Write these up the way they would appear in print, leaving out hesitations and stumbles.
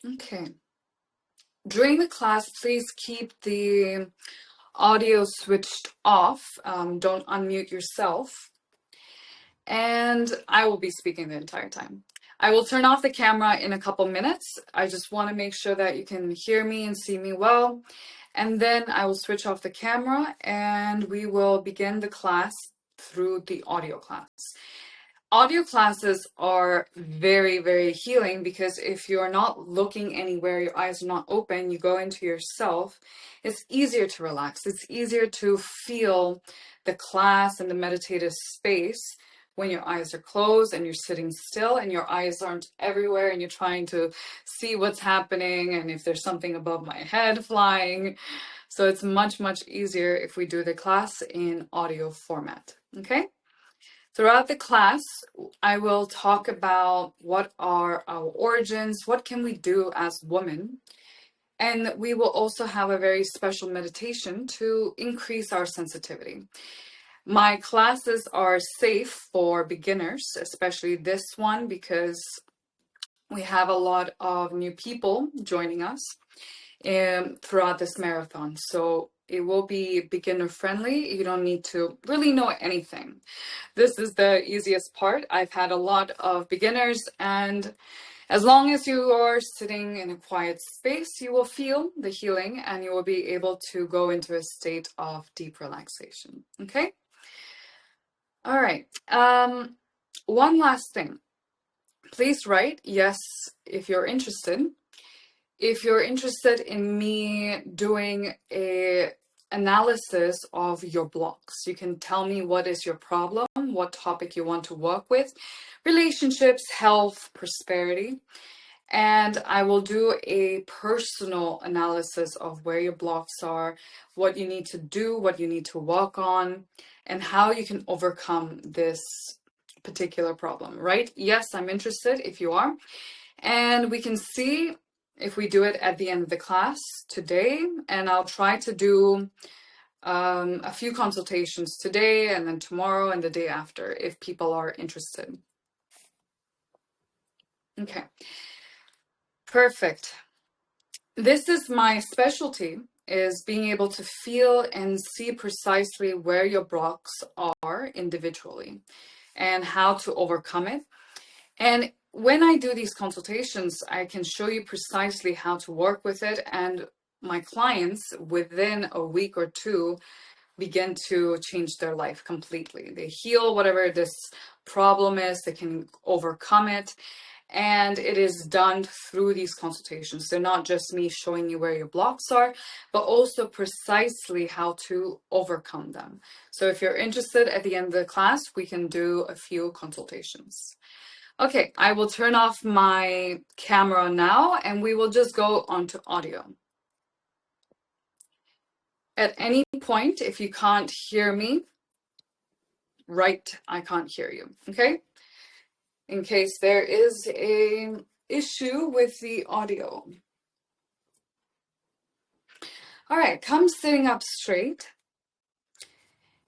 Okay. During the class, please keep the audio switched off. Don't unmute yourself. And I will be speaking the entire time. I will turn off the camera in a couple minutes. I just want to make sure that you can hear me and see me well. And then I will switch off the camera and we will begin the class through the audio class. Audio classes are very, very healing because if you're not looking anywhere, your eyes are not open, you go into yourself, it's easier to relax. It's easier to feel the class and the meditative space when your eyes are closed and you're sitting still and your eyes aren't everywhere and you're trying to see what's happening and if there's something above my head flying. So it's much, much easier if we do the class in audio format, okay? Throughout the class, I will talk about what are our origins, what can we do as women, and we will also have a very special meditation to increase our sensitivity. My classes are safe for beginners, especially this one, because we have a lot of new people joining us throughout this marathon. So it will be beginner friendly. You don't need to really know anything. This is the easiest part. I've had a lot of beginners, and as long as you are sitting in a quiet space, you will feel the healing and you will be able to go into a state of deep relaxation. Okay? All right. One last thing. Please write yes if you're interested. If you're interested in me doing a analysis of your blocks, you can tell me what is your problem, what topic you want to work with, relationships, health, prosperity, and I will do a personal analysis of where your blocks are, what you need to do, what you need to work on, and how you can overcome this particular problem, right? Yes, I'm interested if you are. And we can see if we do it at the end of the class today, and I'll try to do a few consultations today and then tomorrow and the day after if people are interested. Okay, perfect. This is my specialty, is being able to feel and see precisely where your blocks are individually and how to overcome it. And when I do these consultations, I can show you precisely how to work with it. And my clients, within a week or two, begin to change their life completely. They heal whatever this problem is, they can overcome it. And it is done through these consultations. They're not just me showing you where your blocks are, but also precisely how to overcome them. So if you're interested at the end of the class, we can do a few consultations. Okay, I will turn off my camera now and we will just go on to audio. At any point, if you can't hear me, write, I can't hear you, okay? In case there is an issue with the audio. All right, come sitting up straight.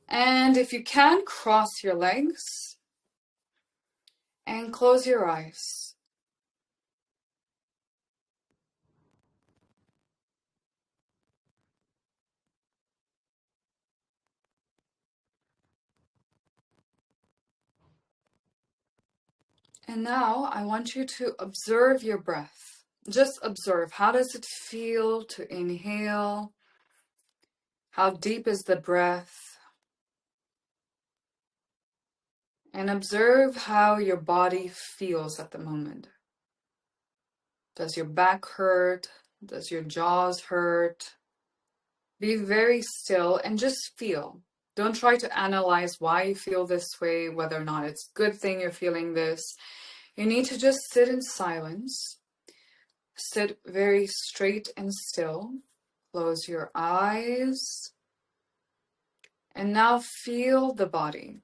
And if you can, cross your legs and close your eyes. And now I want you to observe your breath. Just observe. How does it feel to inhale? How deep is the breath? And observe how your body feels at the moment. Does your back hurt? Does your jaws hurt? Be very still and just feel. Don't try to analyze why you feel this way, whether or not it's a good thing you're feeling this. You need to just sit in silence. Sit very straight and still. Close your eyes. And now feel the body.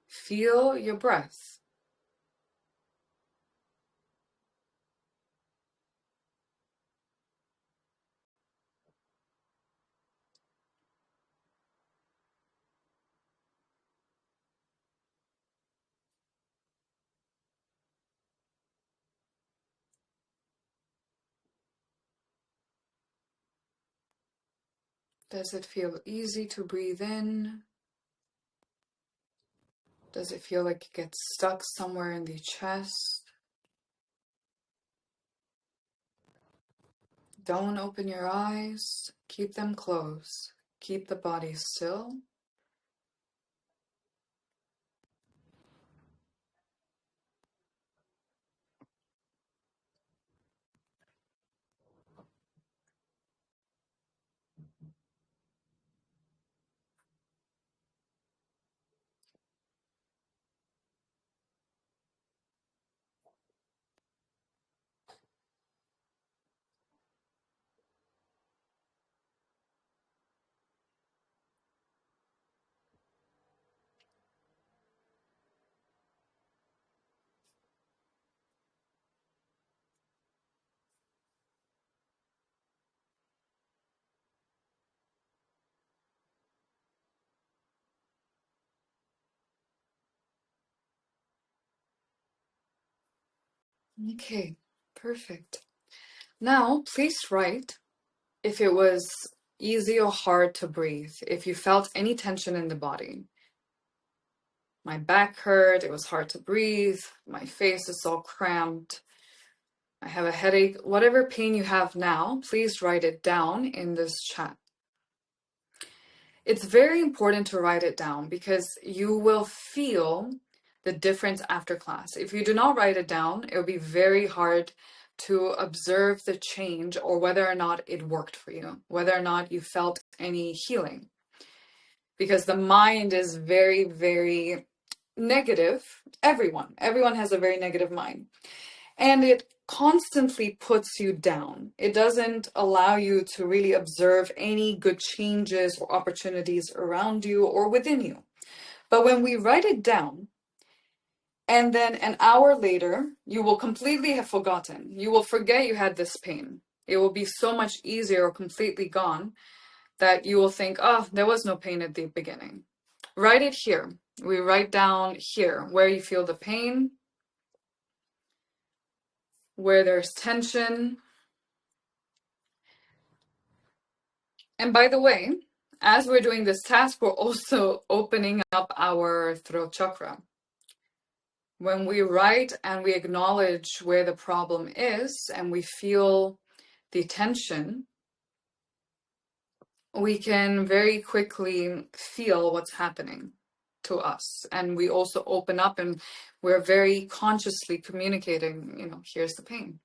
Feel your breath. Does it feel easy to breathe in? Does it feel like it gets stuck somewhere in the chest? Don't open your eyes. Keep them closed. Keep the body still. Okay, perfect. Now, please write if it was easy or hard to breathe, if you felt any tension in the body. My back hurt, it was hard to breathe, my face is all cramped, I have a headache. Whatever pain you have now, please write it down in this chat. It's very important to write it down because you will feel the difference after class. If you do not write it down, it will be very hard to observe the change or whether or not it worked for you, whether or not you felt any healing. Because the mind is very, very negative. Everyone has a very negative mind. And it constantly puts you down. It doesn't allow you to really observe any good changes or opportunities around you or within you. But when we write it down, and then an hour later, you will completely have forgotten. You will forget you had this pain. It will be so much easier or completely gone that you will think, oh, there was no pain at the beginning. Write it here. We write down here where you feel the pain, where there's tension. And by the way, as we're doing this task, we're also opening up our throat chakra. When we write and we acknowledge where the problem is and we feel the tension, we can very quickly feel what's happening to us. And we also open up and we're very consciously communicating, here's the pain,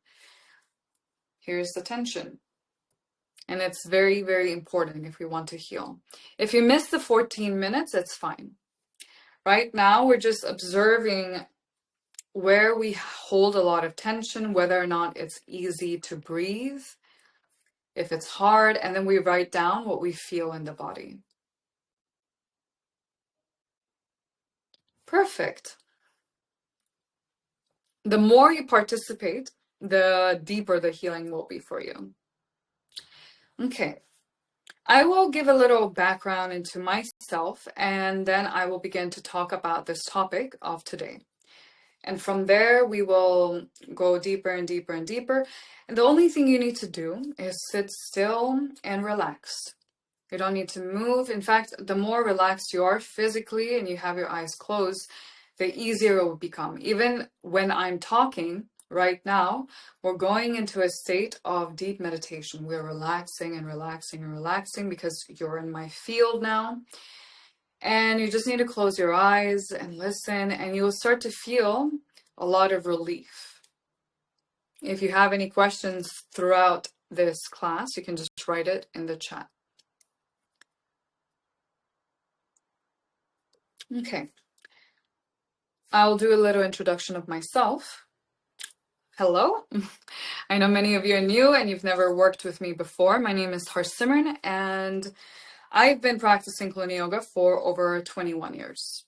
here's the tension. And it's very, very important if we want to heal. If you miss the 14 minutes, it's fine. Right now, we're just observing where we hold a lot of tension, whether or not it's easy to breathe, if it's hard, and then we write down what we feel in the body. Perfect. The more you participate, the deeper the healing will be for you. Okay. I will give a little background into myself, and then I will begin to talk about this topic of today. And from there, we will go deeper and deeper and deeper. And the only thing you need to do is sit still and relax. You don't need to move. In fact, the more relaxed you are physically and you have your eyes closed, the easier it will become. Even when I'm talking right now, we're going into a state of deep meditation. We're relaxing and relaxing and relaxing because you're in my field now. And you just need to close your eyes and listen, and you'll start to feel a lot of relief. If you have any questions throughout this class, you can just write it in the chat. Okay. I'll do a little introduction of myself. Hello. I know many of you are new and you've never worked with me before. My name is Harsimran, and I've been practicing Kundalini Yoga for over 21 years.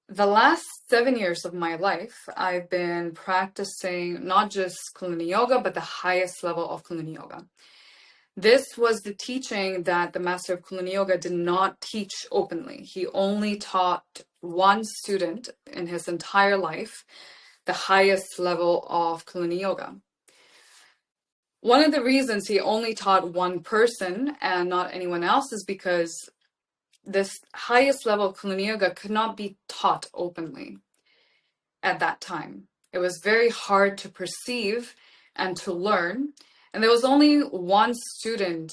The last 7 years of my life, I've been practicing not just Kundalini Yoga, but the highest level of Kundalini Yoga. This was the teaching that the master of Kundalini Yoga did not teach openly. He only taught one student in his entire life the highest level of Kundalini Yoga. One of the reasons he only taught one person and not anyone else is because this highest level of Kundalini Yoga could not be taught openly at that time. It was very hard to perceive and to learn. And there was only one student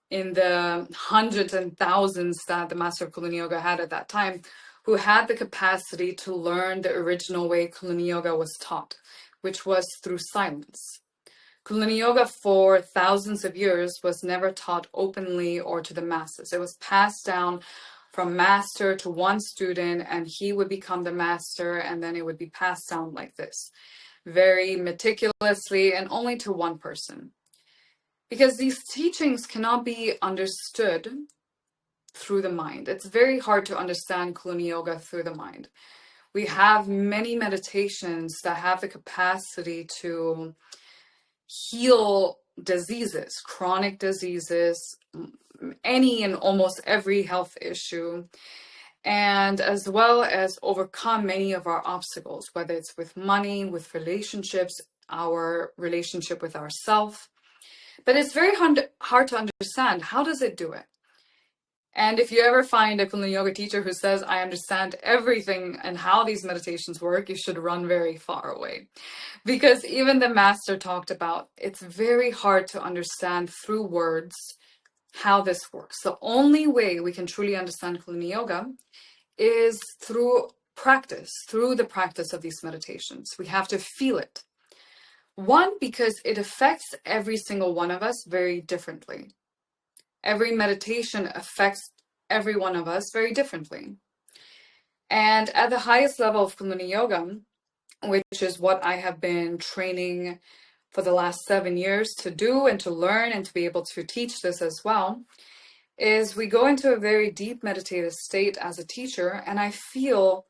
in the hundreds and thousands that the Master of Kundalini Yoga had at that time who had the capacity to learn the original way Kundalini Yoga was taught, which was through silence. Kundalini Yoga for thousands of years was never taught openly or to the masses. It was passed down from master to one student, and he would become the master, and then it would be passed down like this, very meticulously and only to one person. Because these teachings cannot be understood through the mind. It's very hard to understand Kundalini Yoga through the mind. We have many meditations that have the capacity to heal diseases, chronic diseases, any and almost every health issue, and as well as overcome many of our obstacles, whether it's with money, with relationships, our relationship with ourselves. But it's very hard to understand. How does it do it? And if you ever find a Kundalini Yoga teacher who says, I understand everything and how these meditations work, you should run very far away. Because even the master talked about, it's very hard to understand through words how this works. The only way we can truly understand Kundalini Yoga is through practice, through the practice of these meditations. We have to feel it. One, because it affects every single one of us very differently. Every meditation affects every one of us very differently. And at the highest level of Kundalini Yoga, which is what I have been training for the last 7 years to do and to learn and to be able to teach this as well, is we go into a very deep meditative state as a teacher, and I feel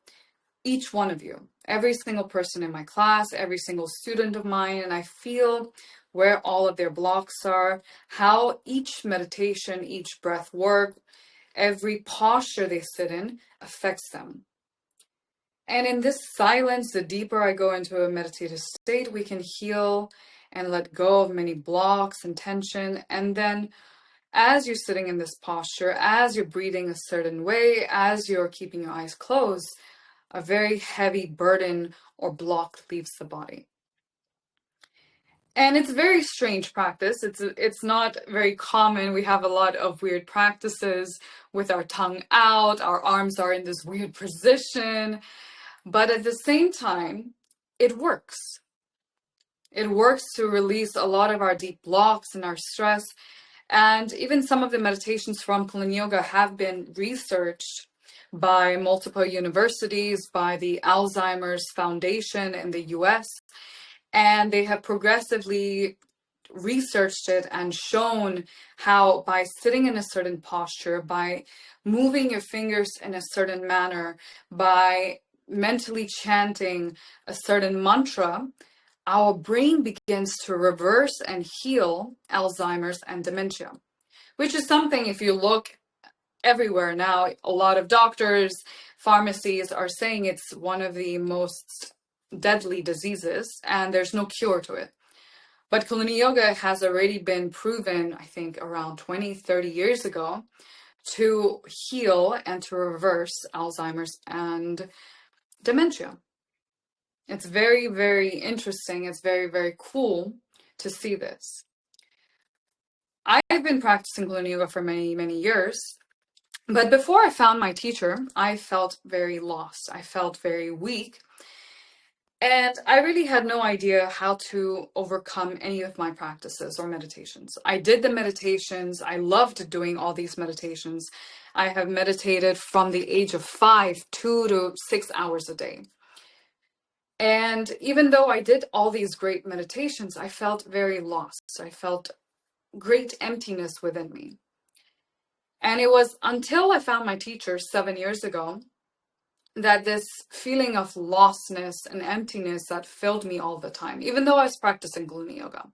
each one of you, every single person in my class, every single student of mine, and I feel where all of their blocks are, how each meditation, each breath work, every posture they sit in affects them. And in this silence, the deeper I go into a meditative state, we can heal and let go of many blocks and tension. And then as you're sitting in this posture, as you're breathing a certain way, as you're keeping your eyes closed, a very heavy burden or block leaves the body. And it's a very strange practice. It's not very common. We have a lot of weird practices with our tongue out, our arms are in this weird position. But at the same time, it works. It works to release a lot of our deep blocks and our stress. And even some of the meditations from Kundalini Yoga have been researched by multiple universities, by the Alzheimer's Foundation in the US. And they have progressively researched it and shown how by sitting in a certain posture, by moving your fingers in a certain manner, by mentally chanting a certain mantra, our brain begins to reverse and heal Alzheimer's and dementia, which is something, if you look everywhere now, a lot of doctors, pharmacies are saying it's one of the most deadly diseases and there's no cure to it. But Kundalini Yoga has already been proven, I think around 20, 30 years ago, to heal and to reverse Alzheimer's and dementia. It's very, very interesting. It's very, very cool to see this. I've been practicing Kundalini Yoga for many, many years. But before I found my teacher, I felt very lost. I felt very weak. And I really had no idea how to overcome any of my practices or meditations. I did the meditations. I loved doing all these meditations. I have meditated from the age of 5, 2 to 6 hours a day. And even though I did all these great meditations, I felt very lost. I felt great emptiness within me. And it was until I found my teacher 7 years ago that this feeling of lostness and emptiness that filled me all the time, even though I was practicing Kundalini Yoga.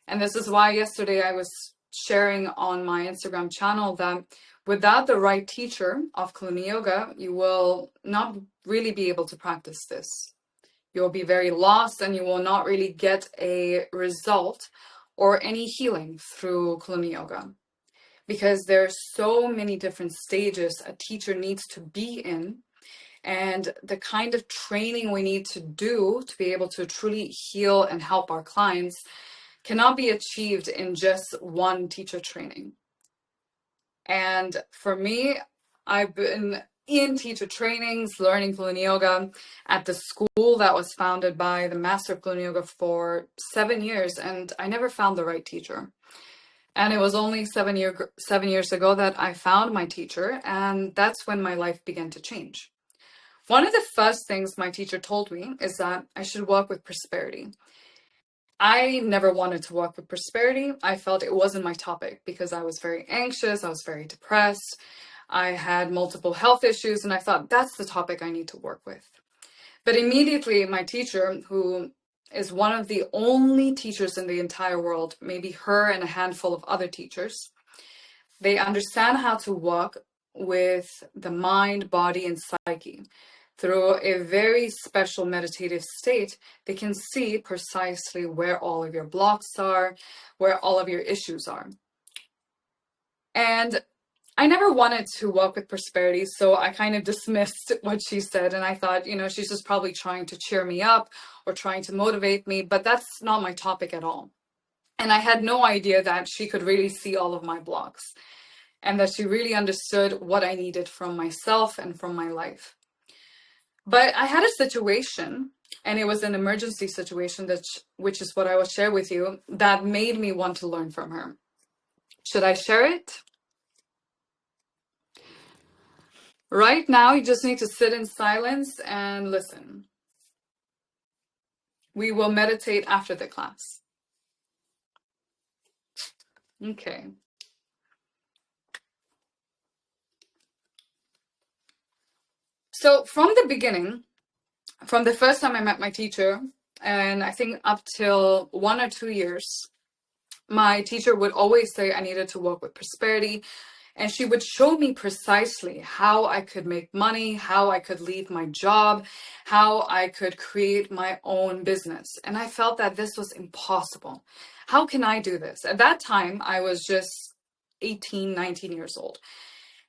And this is why yesterday I was sharing on my Instagram channel that without the right teacher of Kundalini Yoga, you will not really be able to practice this. You'll be very lost and you will not really get a result or any healing through Kundalini Yoga, because there's so many different stages a teacher needs to be in, and the kind of training we need to do to be able to truly heal and help our clients cannot be achieved in just one teacher training. And for me, I've been in teacher trainings, learning Kundalini Yoga at the school that was founded by the master of Kundalini Yoga for 7 years, and I never found the right teacher. And it was only 7 years ago that I found my teacher, and that's when my life began to change. One of the first things my teacher told me is that I should work with prosperity. I never wanted to work with prosperity. I felt it wasn't my topic because I was very anxious, I was very depressed, I had multiple health issues, and I thought that's the topic I need to work with. But immediately my teacher, who is one of the only teachers in the entire world, maybe her and a handful of other teachers, they understand how to work with the mind, body, and psyche. Through a very special meditative state, they can see precisely where all of your blocks are, where all of your issues are. And I never wanted to work with prosperity, so I kind of dismissed what she said, and I thought, she's just probably trying to cheer me up or trying to motivate me, but that's not my topic at all. And I had no idea that she could really see all of my blocks, and that she really understood what I needed from myself and from my life. But I had a situation, and it was an emergency situation, which is what I will share with you, that made me want to learn from her. Should I share it? Right now, you just need to sit in silence and listen. We will meditate after the class. Okay. So from the beginning, from the first time I met my teacher, and I think up till 1 or 2 years, my teacher would always say I needed to work with prosperity. And she would show me precisely how I could make money, how I could leave my job, how I could create my own business. And I felt that this was impossible. How can I do this? At that time, I was just 18, 19 years old.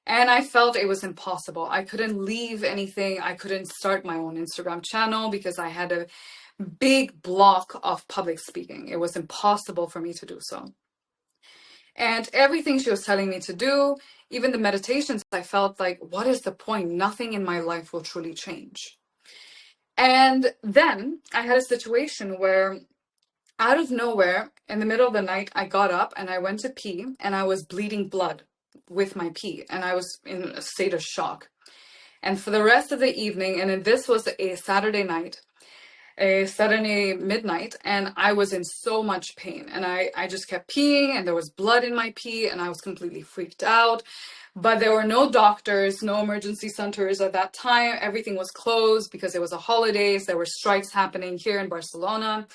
And I felt it was impossible. I couldn't leave anything. I couldn't start my own Instagram channel because I had a big block of public speaking. It was impossible for me to do so. And everything she was telling me to do, even the meditations, I felt like, what is the point? Nothing in my life will truly change. And then I had a situation where, out of nowhere, in the middle of the night, I got up and I went to pee, and I was bleeding blood with my pee, and I was in a state of shock. And for the rest of the evening, and this was a Saturday night, a Saturday midnight, and I was in so much pain, and I just kept peeing, and there was blood in my pee, and I was completely freaked out. But there were no doctors, no emergency centers at that time. Everything was closed because it was a holidays. There were strikes happening here in Barcelona.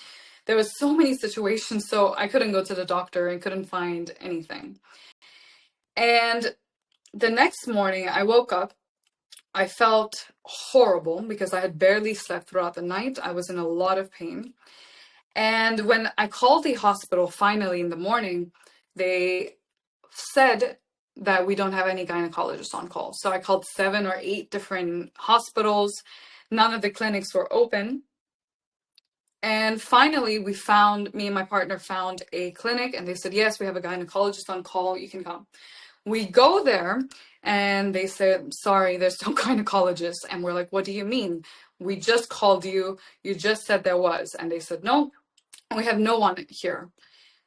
There was so many situations, so I couldn't go to the doctor and couldn't find anything. And the next morning I woke up, I felt horrible because I had barely slept throughout the night. I was in a lot of pain. And when I called the hospital finally in the morning, they said that we don't have any gynecologists on call. So I called 7 or 8 different hospitals. None of the clinics were open. And finally, me and my partner found a clinic, and they said, yes, we have a gynecologist on call, you can come. We go there, and they said, sorry, there's no gynecologist. And we're like, what do you mean? We just called you. You just said there was. And they said, no, we have no one here.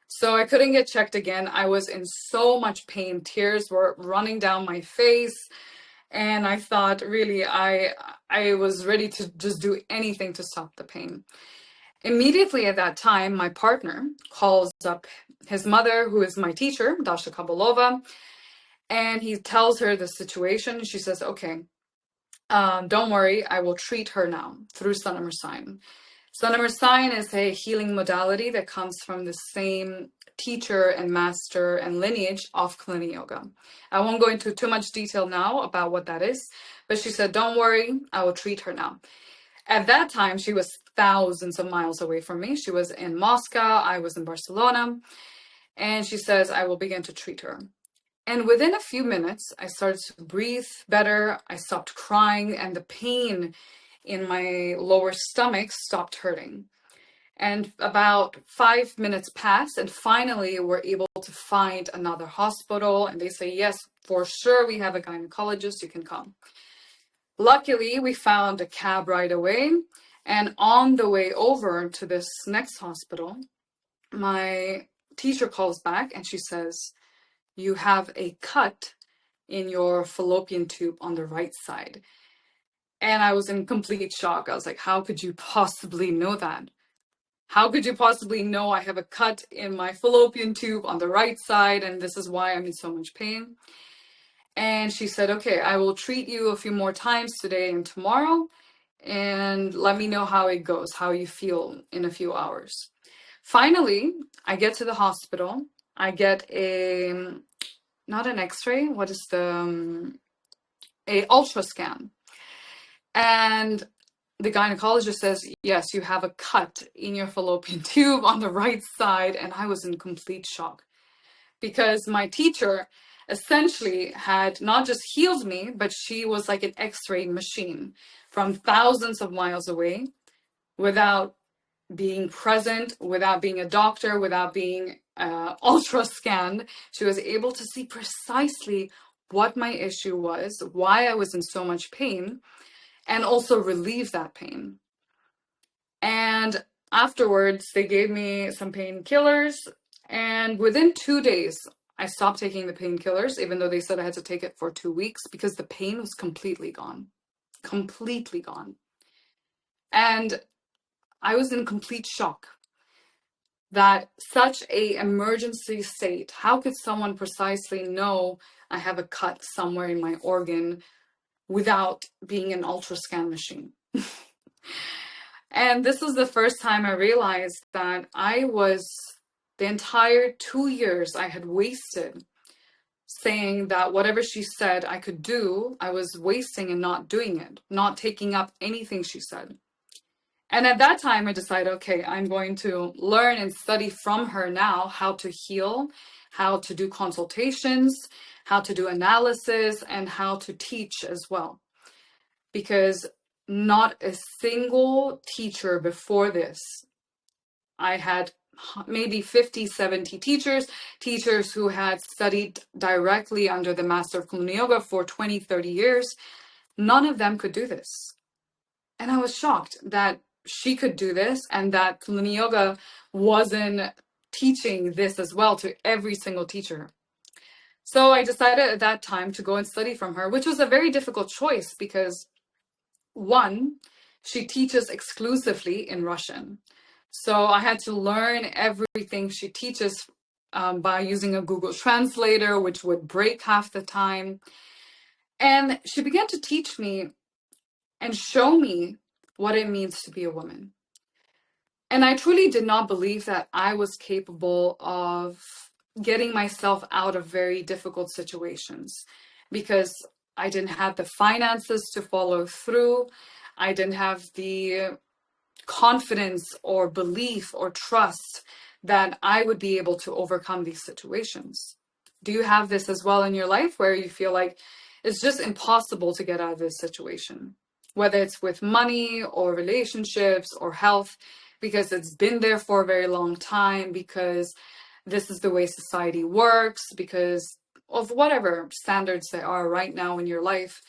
So I couldn't get checked again. I was in so much pain. Tears were running down my face. And I thought, really, I was ready to just do anything to stop the pain. Immediately at that time, my partner calls up his mother, who is my teacher, Dasha Kabalova, and he tells her the situation. She says, okay, don't worry, I will treat her now through Sanamar Sign. Sanamar Sign is a healing modality that comes from the same teacher and master and lineage of Kundalini Yoga. I won't go into too much detail now about what that is, but she said, don't worry, I will treat her now. At that time, she was thousands of miles away from me. She was in Moscow, I was in Barcelona, and she says, I will begin to treat her. And within a few minutes, I started to breathe better. I stopped crying, and the pain in my lower stomach stopped hurting. And about 5 minutes passed, and finally, we're able to find another hospital. And they say, yes, for sure, we have a gynecologist, you can come. Luckily, we found a cab right away. And on the way over to this next hospital, my teacher calls back and she says, you have a cut in your fallopian tube on the right side. And I was in complete shock. I was like, how could you possibly know that? How could you possibly know I have a cut in my fallopian tube on the right side and this is why I'm in so much pain? And she said, okay, I will treat you a few more times today and tomorrow and let me know how it goes, how you feel in a few hours. Finally, I get to the hospital. I get not an x-ray, what is a ultra scan. And the gynecologist says, yes, you have a cut in your fallopian tube on the right side. And I was in complete shock because my teacher essentially had not just healed me, but she was like an x-ray machine from thousands of miles away without being present, without being a doctor, without being ultra scanned. She was able to see precisely what my issue was, why I was in so much pain, and also relieve that pain. And afterwards, they gave me some painkillers. And within 2 days, I stopped taking the painkillers, even though they said I had to take it for 2 weeks because the pain was completely gone. Completely gone. And I was in complete shock that such a emergency state, how could someone precisely know I have a cut somewhere in my organ without being an ultrascan machine? And this was the first time I realized that the entire 2 years I had wasted saying that whatever she said I could do, I was wasting and not doing it, not taking up anything she said. And at that time, I decided, okay, I'm going to learn and study from her now how to heal, how to do consultations, how to do analysis, and how to teach as well. Because not a single teacher before this, I had maybe 50, 70 teachers who had studied directly under the Master of Kundalini Yoga for 20, 30 years. None of them could do this. And I was shocked that she could do this and that Kundalini Yoga wasn't teaching this as well to every single teacher. So I decided at that time to go and study from her, which was a very difficult choice because one, she teaches exclusively in Russian. So I had to learn everything she teaches by using a Google Translator, which would break half the time. And she began to teach me and show me what it means to be a woman. And I truly did not believe that I was capable of getting myself out of very difficult situations because I didn't have the finances to follow through. I didn't have the confidence or belief or trust that I would be able to overcome these situations. Do you have this as well in your life where you feel like it's just impossible to get out of this situation? Whether it's with money or relationships or health, because it's been there for a very long time, because this is the way society works, because of whatever standards there are right now in your life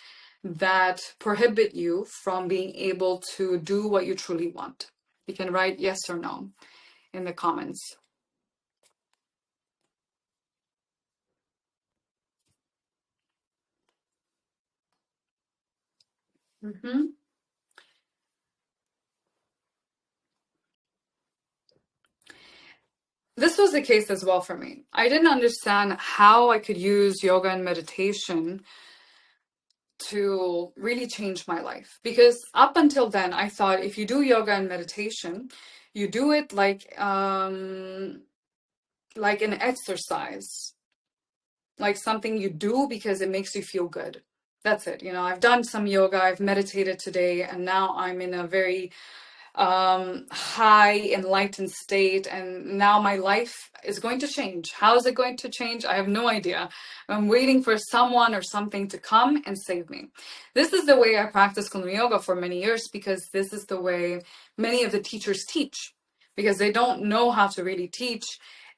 that prohibit you from being able to do what you truly want. You can write yes or no in the comments. Mm-hmm. This was the case as well for me. I didn't understand how I could use yoga and meditation to really change my life. Because up until then, I thought if you do yoga and meditation, you do it like an exercise, like something you do because it makes you feel good. That's it. You know, I've done some yoga, I've meditated today, and now I'm in a very high enlightened state, and now my life is going to change. How is it going to change? I have no idea. I'm waiting for someone or something to come and save me. This is the way I practiced Kundalini yoga for many years, because this is the way many of the teachers teach, because they don't know how to really teach,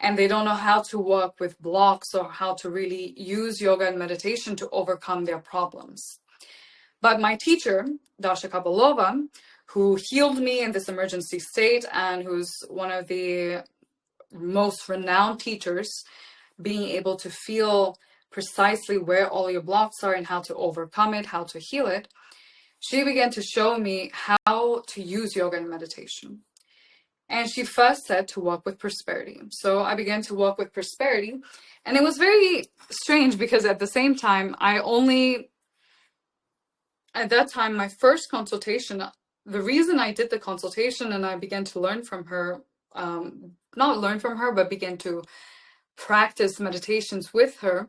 and they don't know how to work with blocks or how to really use yoga and meditation to overcome their problems. But my teacher, Dasha Kabalova, who healed me in this emergency state and who's one of the most renowned teachers, being able to feel precisely where all your blocks are and how to overcome it, how to heal it, she began to show me how to use yoga and meditation. And she first said to work with prosperity. So I began to work with prosperity. And it was very strange, because at the same time, at that time, my first consultation, the reason I did the consultation and I began to learn from her, not learn from her, but began to practice meditations with her,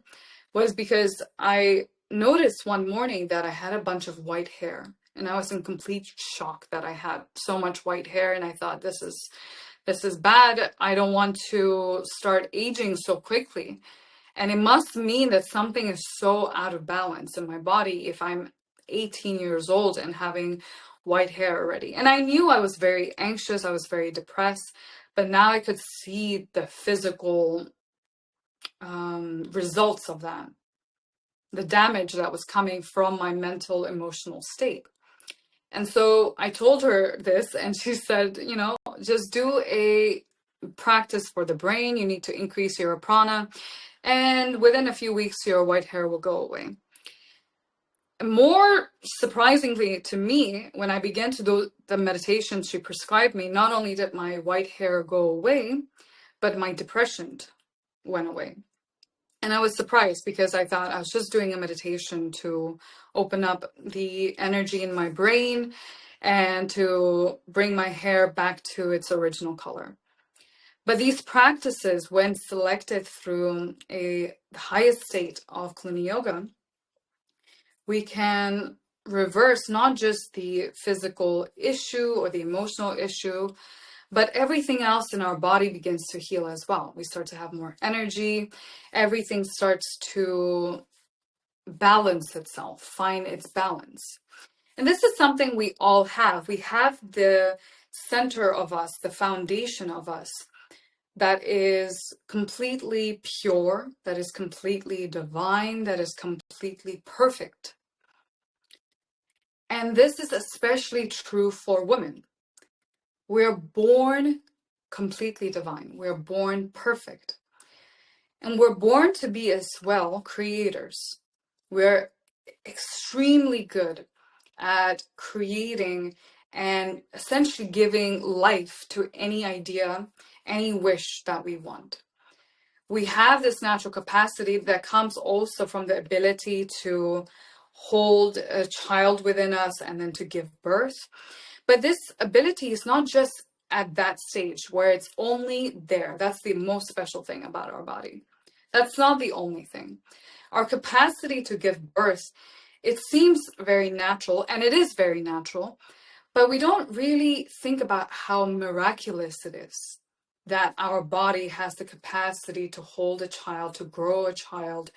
was because I noticed one morning that I had a bunch of white hair. And I was in complete shock that I had so much white hair. And I thought, this is bad. I don't want to start aging so quickly. And it must mean that something is so out of balance in my body if I'm 18 years old and having white hair already. And I knew I was very anxious, I was very depressed, but now I could see the physical results of that, the damage that was coming from my mental, emotional state. And so I told her this, and she said, you know, just do a practice for the brain. You need to increase your prana, and within a few weeks, your white hair will go away. More surprisingly to me, when I began to do the meditations she prescribed me, not only did my white hair go away, but my depression went away. And I was surprised, because I thought I was just doing a meditation to open up the energy in my brain and to bring my hair back to its original color. But these practices, when selected through the highest state of Kundalini yoga, we can reverse not just the physical issue or the emotional issue, but everything else in our body begins to heal as well. We start to have more energy. Everything starts to balance itself, find its balance. And this is something we all have. We have the center of us, the foundation of us, that is completely pure, that is completely divine, that is completely perfect. And this is especially true for women. We're born completely divine. We're born perfect. And we're born to be as well creators. We're extremely good at creating and essentially giving life to any idea, any wish that we want. We have this natural capacity that comes also from the ability to hold a child within us and then to give birth. But this ability is not just at that stage where it's only there. That's the most special thing about our body. That's not the only thing. Our capacity to give birth, it seems very natural, and it is very natural, but we don't really think about how miraculous it is that our body has the capacity to hold a child, to grow a child,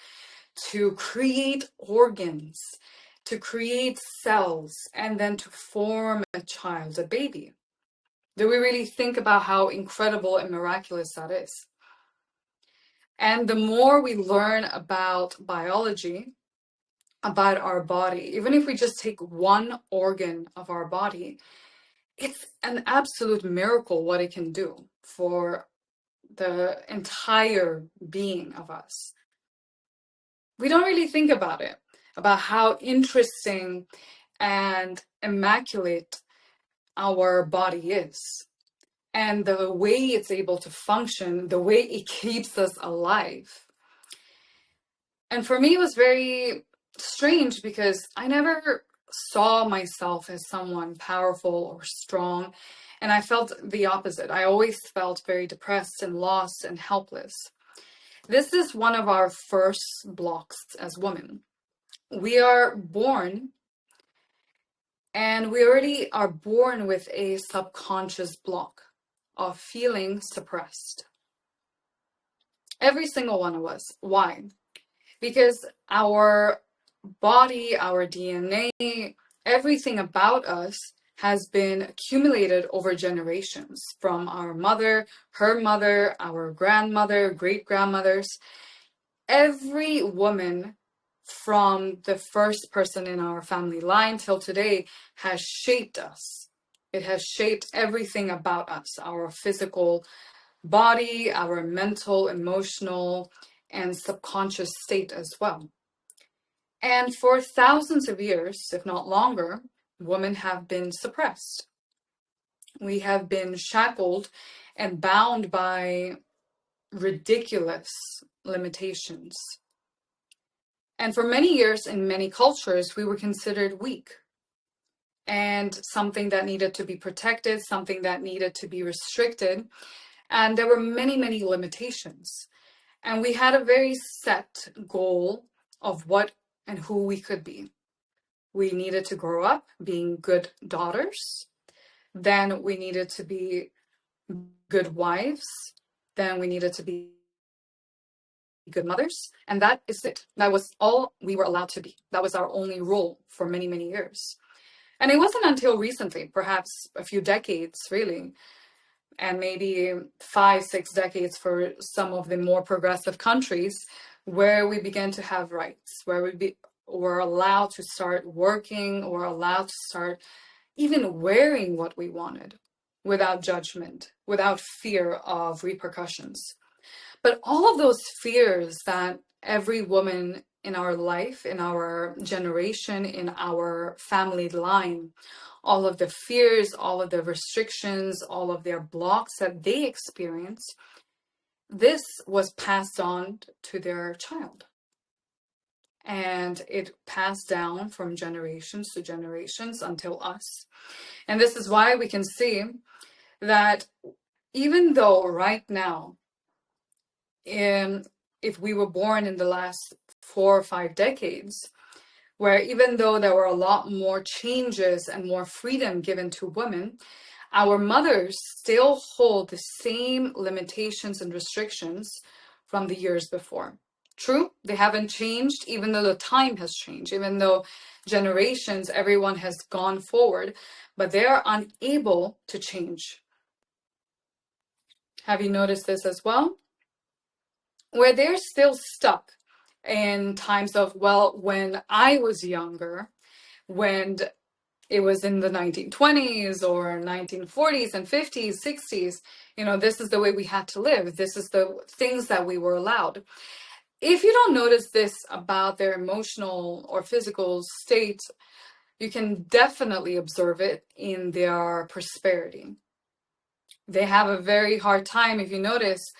to create organs, to create cells, and then to form a child, a baby. Do we really think about how incredible and miraculous that is? And the more we learn about biology, about our body, even if we just take one organ of our body, it's an absolute miracle what it can do for the entire being of us. We don't really think about it, about how interesting and immaculate our body is, and the way it's able to function, the way it keeps us alive. And for me, it was very strange, because I never saw myself as someone powerful or strong, and I felt the opposite. I always felt very depressed and lost and helpless. This is one of our first blocks as women. We are born, and we already are born with a subconscious block of feeling suppressed. Every single one of us. Why? Because our body, our DNA, everything about us has been accumulated over generations from our mother, her mother, our grandmother, great grandmothers. Every woman from the first person in our family line till today has shaped us. It has shaped everything about us, our physical body, our mental, emotional, and subconscious state as well. And for thousands of years, if not longer, women have been suppressed. We have been shackled and bound by ridiculous limitations. And for many years in many cultures, we were considered weak and something that needed to be protected, something that needed to be restricted. And there were many, many limitations. And we had a very set goal of what and who we could be. We needed to grow up being good daughters. Then we needed to be good wives. Then we needed to be good mothers. And that is it. That was all we were allowed to be. That was our only role for many, many years. And it wasn't until recently, perhaps a few decades really, and maybe 5, 6 decades for some of the more progressive countries, where we began to have rights, where were allowed to start working or allowed to start even wearing what we wanted without judgment, without fear of repercussions. But all of those fears that every woman in our life, in our generation, in our family line, all of the fears, all of the restrictions, all of their blocks that they experience, this was passed on to their child. And it passed down from generations to generations until us. And this is why we can see that even though right now, if we were born in the last 4 or 5 decades, where even though there were a lot more changes and more freedom given to women, our mothers still hold the same limitations and restrictions from the years before. True, they haven't changed, even though the time has changed, even though generations, everyone has gone forward, but they are unable to change. Have you noticed this as well? Where they're still stuck in times of, well, when I was younger, when it was in the 1920s or 1940s and 50s, 60s, this is the way we had to live. This is the things that we were allowed. If you don't notice this about their emotional or physical state, you can definitely observe it in their prosperity. They have a very hard time. If you notice,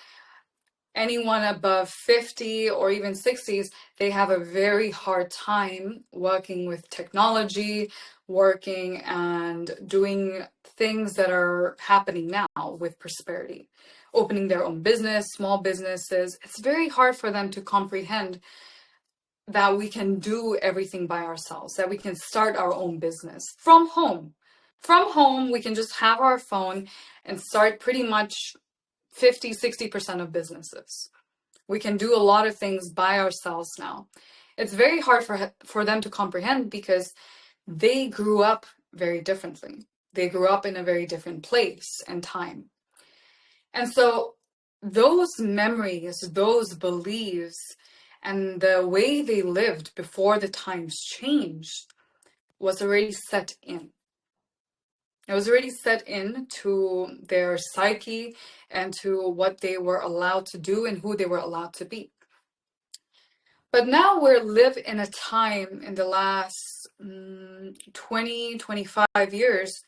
anyone above 50 or even 60s, they have a very hard time working with technology, working and doing things that are happening now with prosperity, opening their own business, small businesses. It's very hard for them to comprehend that we can do everything by ourselves, that we can start our own business from home. From home, we can just have our phone and start pretty much 50, 60% of businesses. We can do a lot of things by ourselves now. It's very hard for them to comprehend because they grew up very differently. They grew up in a very different place and time. And so those memories, those beliefs, and the way they lived before the times changed was already set in. It was already set in to their psyche and to what they were allowed to do and who they were allowed to be. But now we live in a time in the last 20, 25 years,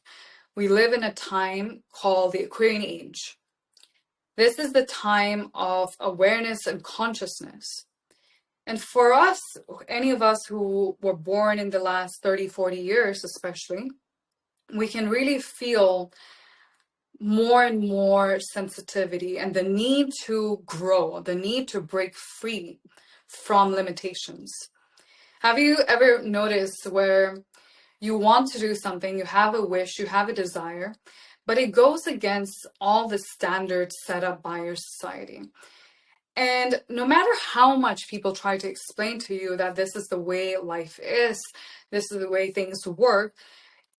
we live in a time called the Aquarian Age. This is the time of awareness and consciousness. And for us, any of us who were born in the last 30, 40 years especially, we can really feel more and more sensitivity and the need to grow, the need to break free from limitations. Have you ever noticed where you want to do something, you have a wish, you have a desire, but it goes against all the standards set up by your society? And no matter how much people try to explain to you that this is the way life is, this is the way things work,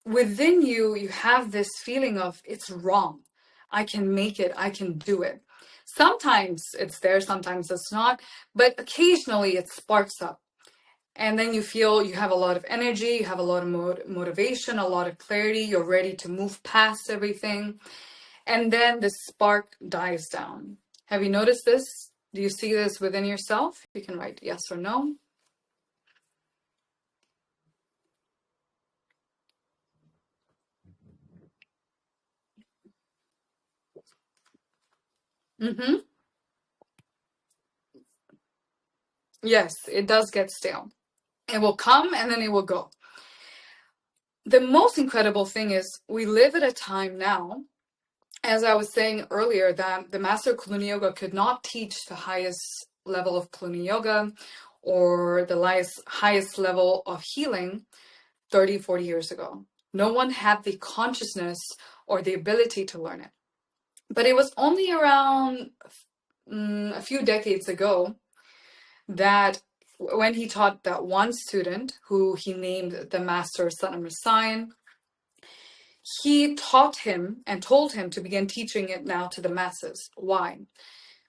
within you, you have this feeling of it's wrong. I can make it, I can do it. Sometimes it's there, sometimes it's not, but occasionally it sparks up. And then you feel you have a lot of energy, you have a lot of motivation, a lot of clarity, you're ready to move past everything. And then the spark dies down. Have you noticed this? Do you see this within yourself? You can write yes or no. Mm-hmm. Yes, it does get stale. It will come and then it will go. The most incredible thing is we live at a time now, as I was saying earlier, that the master of Kundalini Yoga could not teach the highest level of Kundalini Yoga or the highest level of healing 30, 40 years ago. No one had the consciousness or the ability to learn it. But it was only around a few decades ago that when he taught that one student who he named the Master Son of Messiah, he taught him and told him to begin teaching it now to the masses. Why?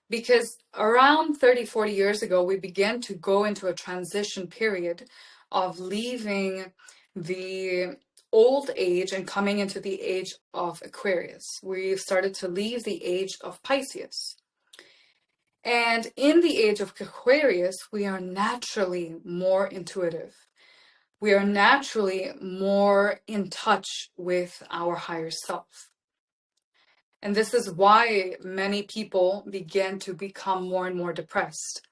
Because around 30, 40 years ago, we began to go into a transition period of leaving the old age and coming into the age of Aquarius. We started to leave the age of Pisces. And in the age of Aquarius, we are naturally more intuitive. We are naturally more in touch with our higher self. And this is why many people begin to become more and more depressed.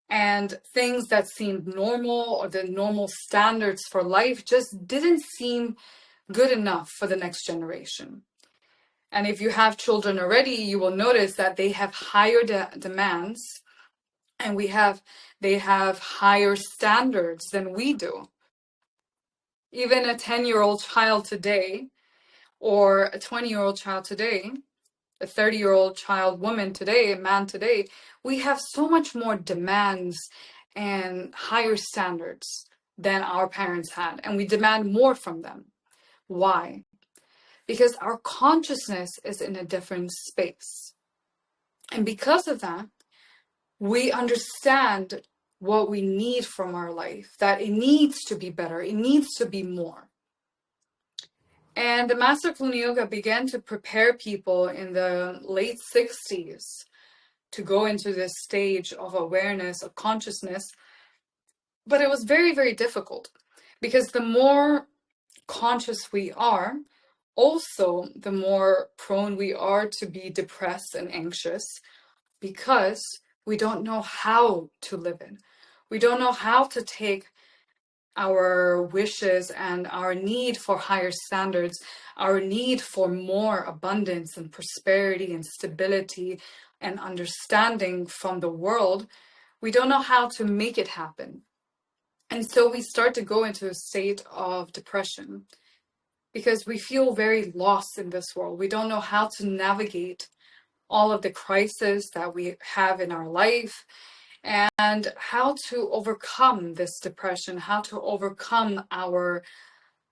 And things that seemed normal or the normal standards for life just didn't seem good enough for the next generation. And if you have children already, you will notice that they have higher demands, and they have higher standards than we do. Even a 10-year-old child today, or a 20-year-old child today, a 30-year-old child, woman today, a man today, we have so much more demands and higher standards than our parents had, and we demand more from them. Why? Because our consciousness is in a different space. And because of that, we understand what we need from our life, that it needs to be better, it needs to be more. And the Master of Kundalini Yoga began to prepare people in the late 60s to go into this stage of awareness, of consciousness. But it was very, very difficult, because the more conscious we are, also the more prone we are to be depressed and anxious, because we don't know how to live it. We don't know how to take our wishes and our need for higher standards, our need for more abundance and prosperity and stability and understanding from the world. We don't know how to make it happen. And so we start to go into a state of depression because we feel very lost in this world. We don't know how to navigate all of the crises that we have in our life, and how to overcome this depression, how to overcome our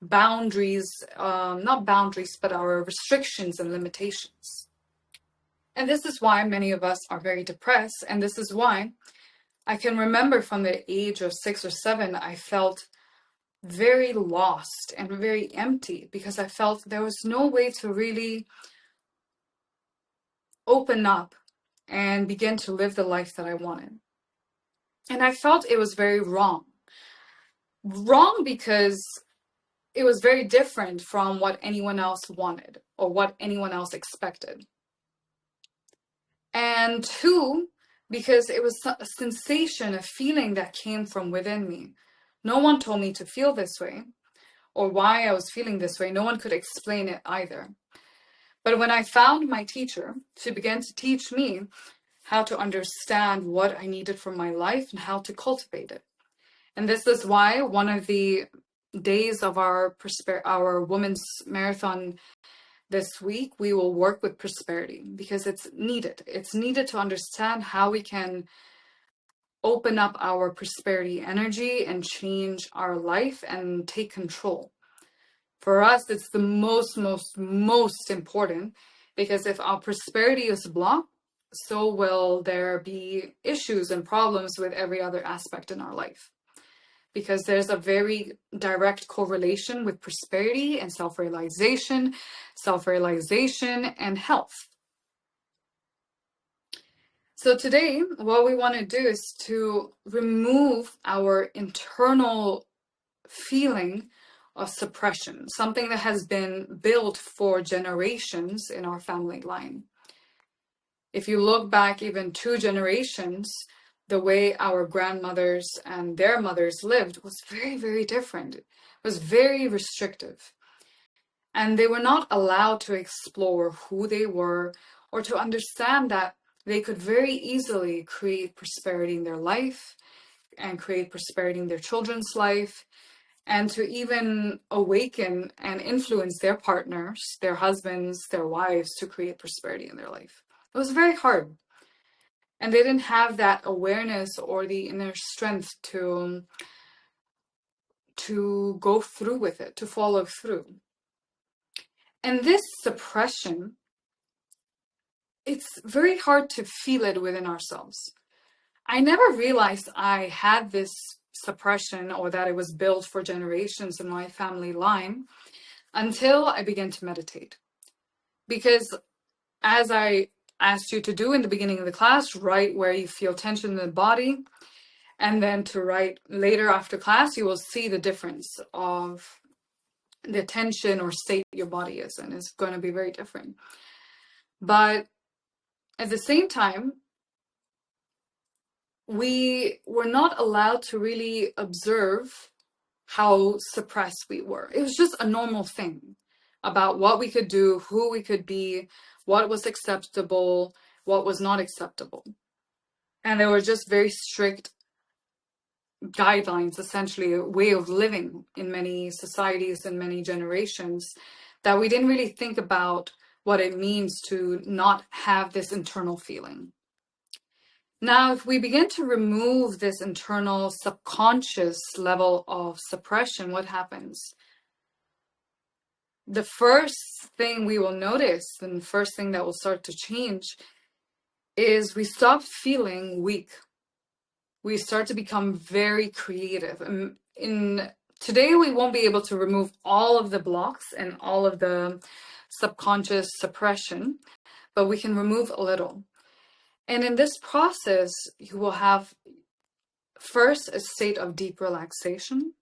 boundaries, not boundaries, but our restrictions and limitations. And this is why many of us are very depressed. And this is why I can remember from the age of 6 or 7, I felt very lost and very empty, because I felt there was no way to really open up and begin to live the life that I wanted. And I felt it was very wrong. Wrong because it was very different from what anyone else wanted or what anyone else expected. And two, because it was a sensation, a feeling that came from within me. No one told me to feel this way or why I was feeling this way. No one could explain it either. But when I found my teacher, she began to teach me how to understand what I needed from my life and how to cultivate it. And this is why one of the days of our women's marathon this week, we will work with prosperity, because it's needed. It's needed to understand how we can open up our prosperity energy and change our life and take control. For us, it's the most important, because if our prosperity is blocked, so will there be issues and problems with every other aspect in our life. Because there's a very direct correlation with prosperity and self-realization and health. So today, what we want to do is to remove our internal feeling of suppression, something that has been built for generations in our family line. If you look back even 2 generations, the way our grandmothers and their mothers lived was very different. It was very restrictive. And they were not allowed to explore who they were, or to understand that they could very easily create prosperity in their life and create prosperity in their children's life, and to even awaken and influence their partners, their husbands, their wives, to create prosperity in their life. It was very hard. And they didn't have that awareness or the inner strength to go through with it, to follow through. And this suppression, it's very hard to feel it within ourselves. I never realized I had this suppression, or that it was built for generations in my family line, until I began to meditate. Because as I asked you to do in the beginning of the class, write where you feel tension in the body, and then to write later after class, you will see the difference of the tension or state your body is in. It's going to be very different. But at the same time, we were not allowed to really observe how suppressed we were. It was just a normal thing about what we could do, who we could be, what was acceptable, what was not acceptable. And there were just very strict guidelines, essentially a way of living in many societies and many generations, that we didn't really think about what it means to not have this internal feeling. Now, if we begin to remove this internal subconscious level of suppression, what happens? The first thing we will notice, and the first thing that will start to change, is we stop feeling weak. We start to become very creative. Today, we won't be able to remove all of the blocks and all of the subconscious suppression, but we can remove a little. And in this process, you will have first a state of deep relaxation.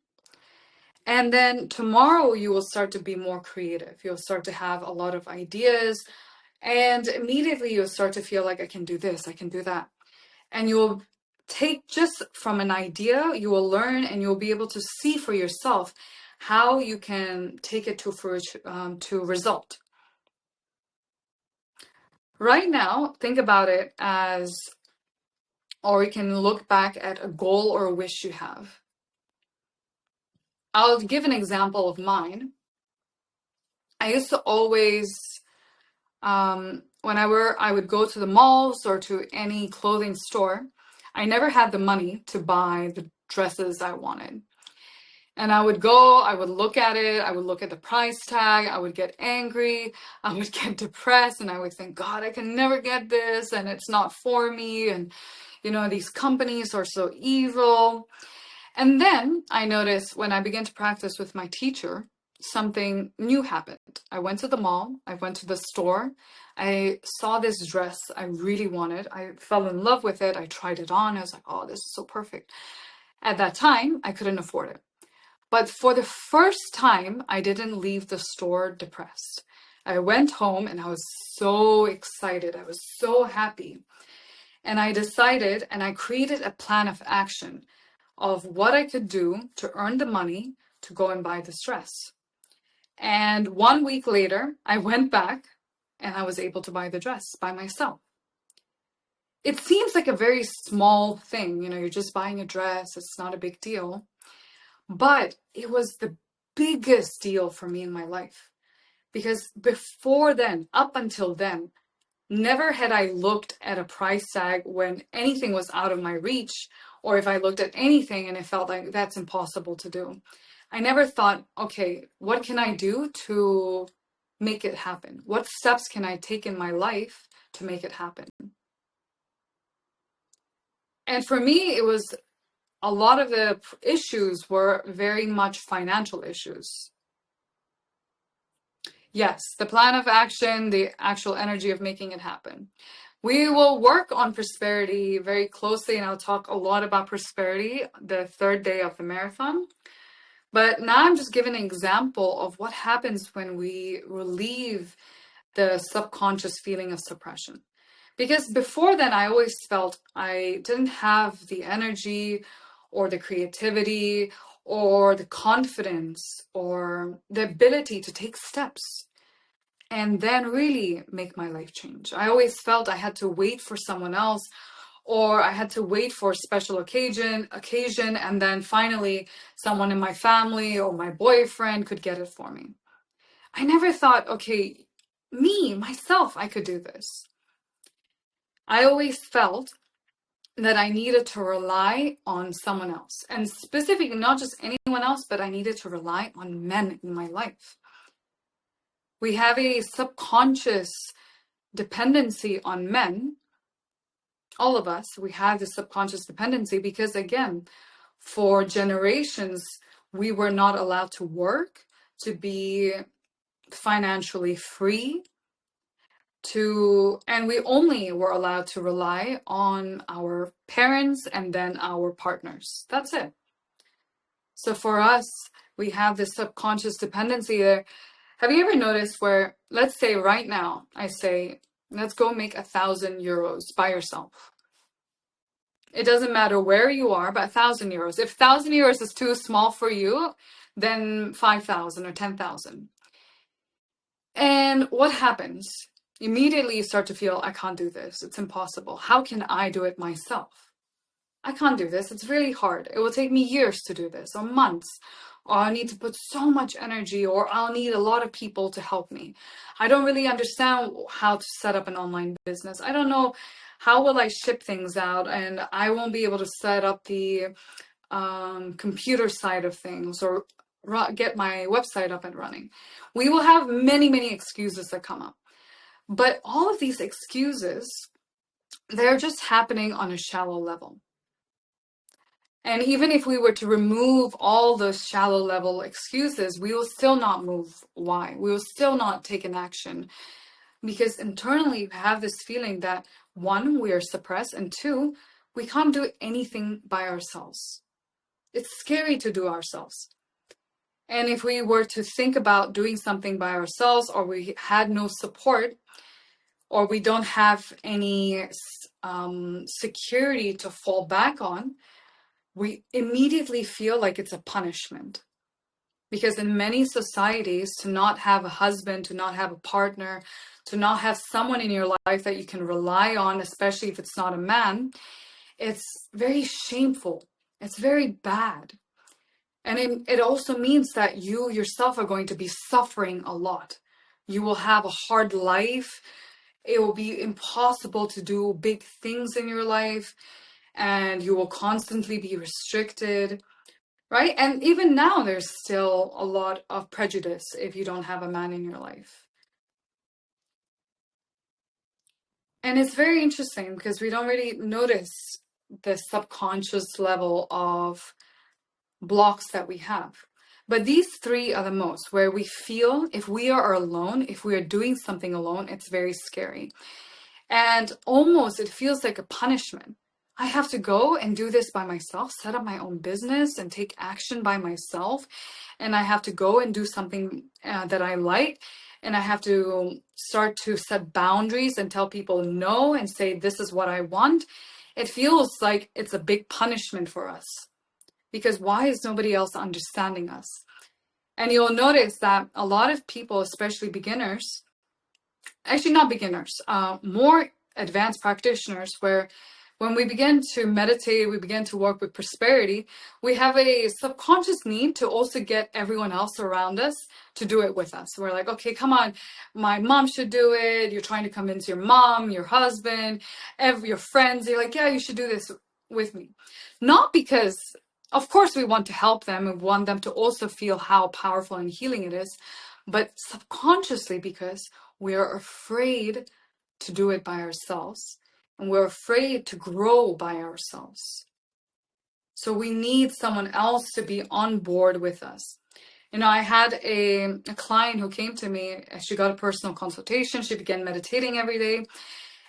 And then tomorrow you will start to be more creative. You'll start to have a lot of ideas, and immediately you'll start to feel like, I can do this, I can do that. And you'll take just from an idea, you will learn, and you'll be able to see for yourself how you can take it to result. Right now, think about it as, or you can look back at a goal or a wish you have. I'll give an example of mine. I used to always, whenever I would go to the malls or to any clothing store, I never had the money to buy the dresses I wanted. And I would go, I would look at it, I would look at the price tag, I would get angry, I would get depressed, and I would think, God, I can never get this, and it's not for me, and these companies are so evil. And then I noticed when I began to practice with my teacher, something new happened. I went to the mall, I went to the store, I saw this dress I really wanted, I fell in love with it, I tried it on, I was like, oh, this is so perfect. At that time, I couldn't afford it. But for the first time, I didn't leave the store depressed. I went home and I was so excited, I was so happy. And I decided, and I created a plan of action of what I could do to earn the money to go and buy this dress. And 1 week later, I went back and I was able to buy the dress by myself. it seems like a very small thing. You know, you're just buying a dress, it's not a big deal. But it was the biggest deal for me in my life. Because before then, up until then, never had I looked at a price tag when anything was out of my reach, or if I looked at anything and it felt like that's impossible to do. I never thought, okay, what can I do to make it happen? What steps can I take in my life to make it happen? And for me, it was a lot of the issues were very much financial issues. Yes, the plan of action, the actual energy of making it happen. We will work on prosperity very closely, and I'll talk a lot about prosperity the third day of the marathon. But now I'm just giving an example of what happens when we relieve the subconscious feeling of suppression. Because before then, I always felt I didn't have the energy or the creativity or the confidence or the ability to take steps and then really make my life change. I always felt I had to wait for someone else, or I had to wait for a special occasion, and then finally someone in my family or my boyfriend could get it for me. I never thought, okay, me, myself, I could do this. I always felt that I needed to rely on someone else, and specifically not just anyone else, but I needed to rely on men in my life. We have a subconscious dependency on men. All of us, we have this subconscious dependency because, again, for generations, we were not allowed to work, to be financially free, and we only were allowed to rely on our parents and then our partners. That's it. So for us, we have this subconscious dependency there. Have you ever noticed where, let's say right now, I say, let's go make 1,000 euros by yourself. It doesn't matter where you are, but 1,000 euros. If 1,000 euros is too small for you, then 5,000 or 10,000. And what happens? Immediately you start to feel, I can't do this. It's impossible. How can I do it myself? I can't do this. It's really hard. It will take me years to do this, or months, or I need to put so much energy, or I'll need a lot of people to help me. I don't really understand how to set up an online business. I don't know how will I ship things out, and I won't be able to set up the computer side of things or get my website up and running. We will have many, many excuses that come up. But all of these excuses, they're just happening on a shallow level. And even if we were to remove all those shallow level excuses, we will still not move. Why? We will still not take an action because internally we have this feeling that one, we are suppressed, and two, we can't do anything by ourselves. It's scary to do ourselves. And if we were to think about doing something by ourselves, or we had no support, or we don't have any security to fall back on, we immediately feel like it's a punishment. Because in many societies, to not have a husband, to not have a partner, to not have someone in your life that you can rely on, especially if it's not a man, it's very shameful. It's very bad. And it also means that you yourself are going to be suffering a lot. You will have a hard life. It will be impossible to do big things in your life, and you will constantly be restricted, right? And even now, there's still a lot of prejudice if you don't have a man in your life. And it's very interesting because we don't really notice the subconscious level of blocks that we have. But these three are the most, where we feel if we are alone, if we are doing something alone, it's very scary. And almost it feels like a punishment. I have to go and do this by myself, set up my own business and take action by myself. And I have to go and do something that I like. And I have to start to set boundaries and tell people no and say, this is what I want. It feels like it's a big punishment for us. Because why is nobody else understanding us? And you'll notice that a lot of people, especially beginners, actually not beginners, more advanced practitioners, where when we begin to meditate, we begin to work with prosperity, we have a subconscious need to also get everyone else around us to do it with us. We're like, okay, come on, my mom should do it. You're trying to convince your mom, your husband, your friends. You're like, yeah, you should do this with me. Not because, of course, we want to help them and want them to also feel how powerful and healing it is, but subconsciously because we are afraid to do it by ourselves. And we're afraid to grow by ourselves. So we need someone else to be on board with us. You know, I had a client who came to me. She got a personal consultation. She began meditating every day.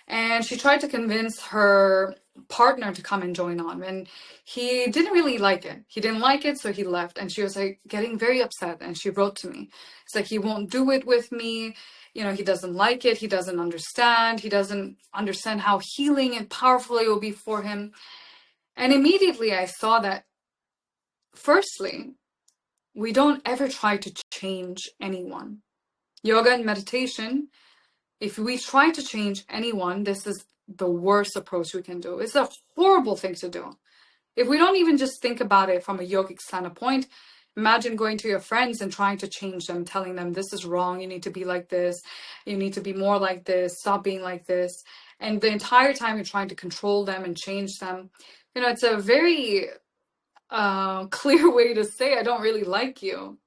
And she tried to convince her partner to come and join on. And he didn't really like it. He didn't like it, so he left. And she was like getting very upset. And she wrote to me. It's like, he won't do it with me. You know, he doesn't like it. He doesn't understand. He doesn't understand how healing and powerful it will be for him. And immediately I saw that, firstly, we don't ever try to change anyone. Yoga and meditation, if we try to change anyone, this is the worst approach we can do. It's a horrible thing to do. If we don't even just think about it from a yogic standpoint, imagine going to your friends and trying to change them, telling them this is wrong, you need to be like this, you need to be more like this, stop being like this. And the entire time you're trying to control them and change them. You know, it's a very clear way to say, I don't really like you.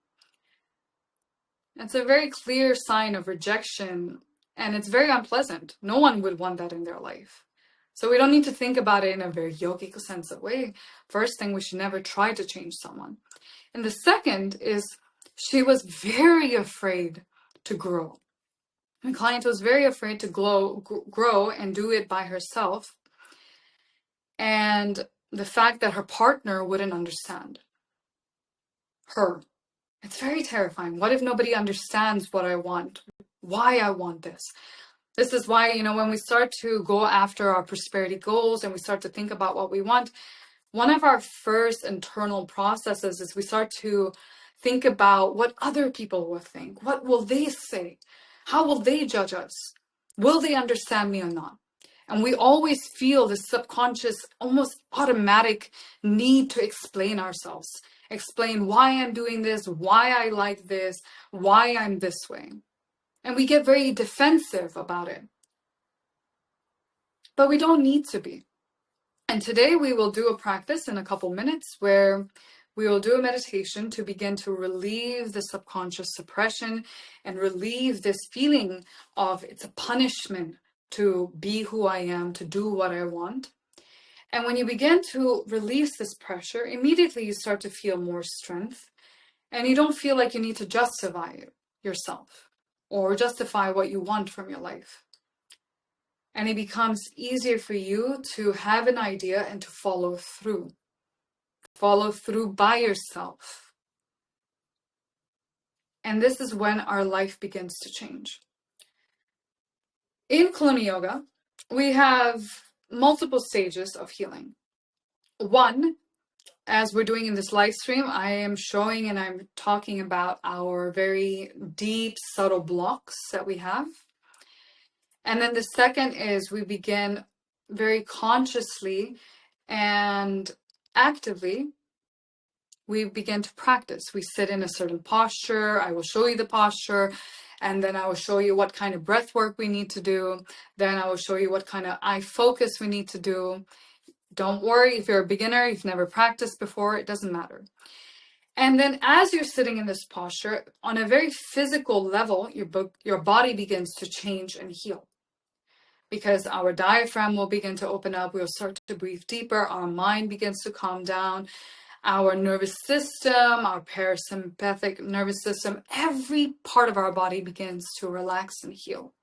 It's a very clear sign of rejection, and it's very unpleasant. No one would want that in their life. So we don't need to think about it in a very yogic sense of way. First thing, we should never try to change someone. And the second is, she was very afraid to grow. My client was very afraid to grow and do it by herself. And the fact that her partner wouldn't understand her. It's very terrifying. What if nobody understands what I want? Why I want this? This is why, you know, when we start to go after our prosperity goals and we start to think about what we want, one of our first internal processes is we start to think about what other people will think. What will they say? How will they judge us? Will they understand me or not? And we always feel this subconscious, almost automatic need to explain ourselves. Explain why I'm doing this, why I like this, why I'm this way. And we get very defensive about it. But we don't need to be. And today we will do a practice in a couple minutes where we will do a meditation to begin to relieve the subconscious suppression and relieve this feeling of it's a punishment to be who I am, to do what I want. And when you begin to release this pressure, immediately you start to feel more strength, and you don't feel like you need to justify yourself or justify what you want from your life. And it becomes easier for you to have an idea and to follow through. Follow through by yourself. And this is when our life begins to change. In Kundalini Yoga, we have multiple stages of healing. One, as we're doing in this live stream, I am showing and I'm talking about our very deep, subtle blocks that we have. And then the second is we begin very consciously and actively, we begin to practice. We sit in a certain posture. I will show you the posture, and then I will show you what kind of breath work we need to do. Then I will show you what kind of eye focus we need to do. Don't worry if you're a beginner, you've never practiced before, it doesn't matter. And then as you're sitting in this posture, on a very physical level, your body begins to change and heal. Because our diaphragm will begin to open up, we'll start to breathe deeper, our mind begins to calm down, our nervous system, our parasympathetic nervous system, every part of our body begins to relax and heal.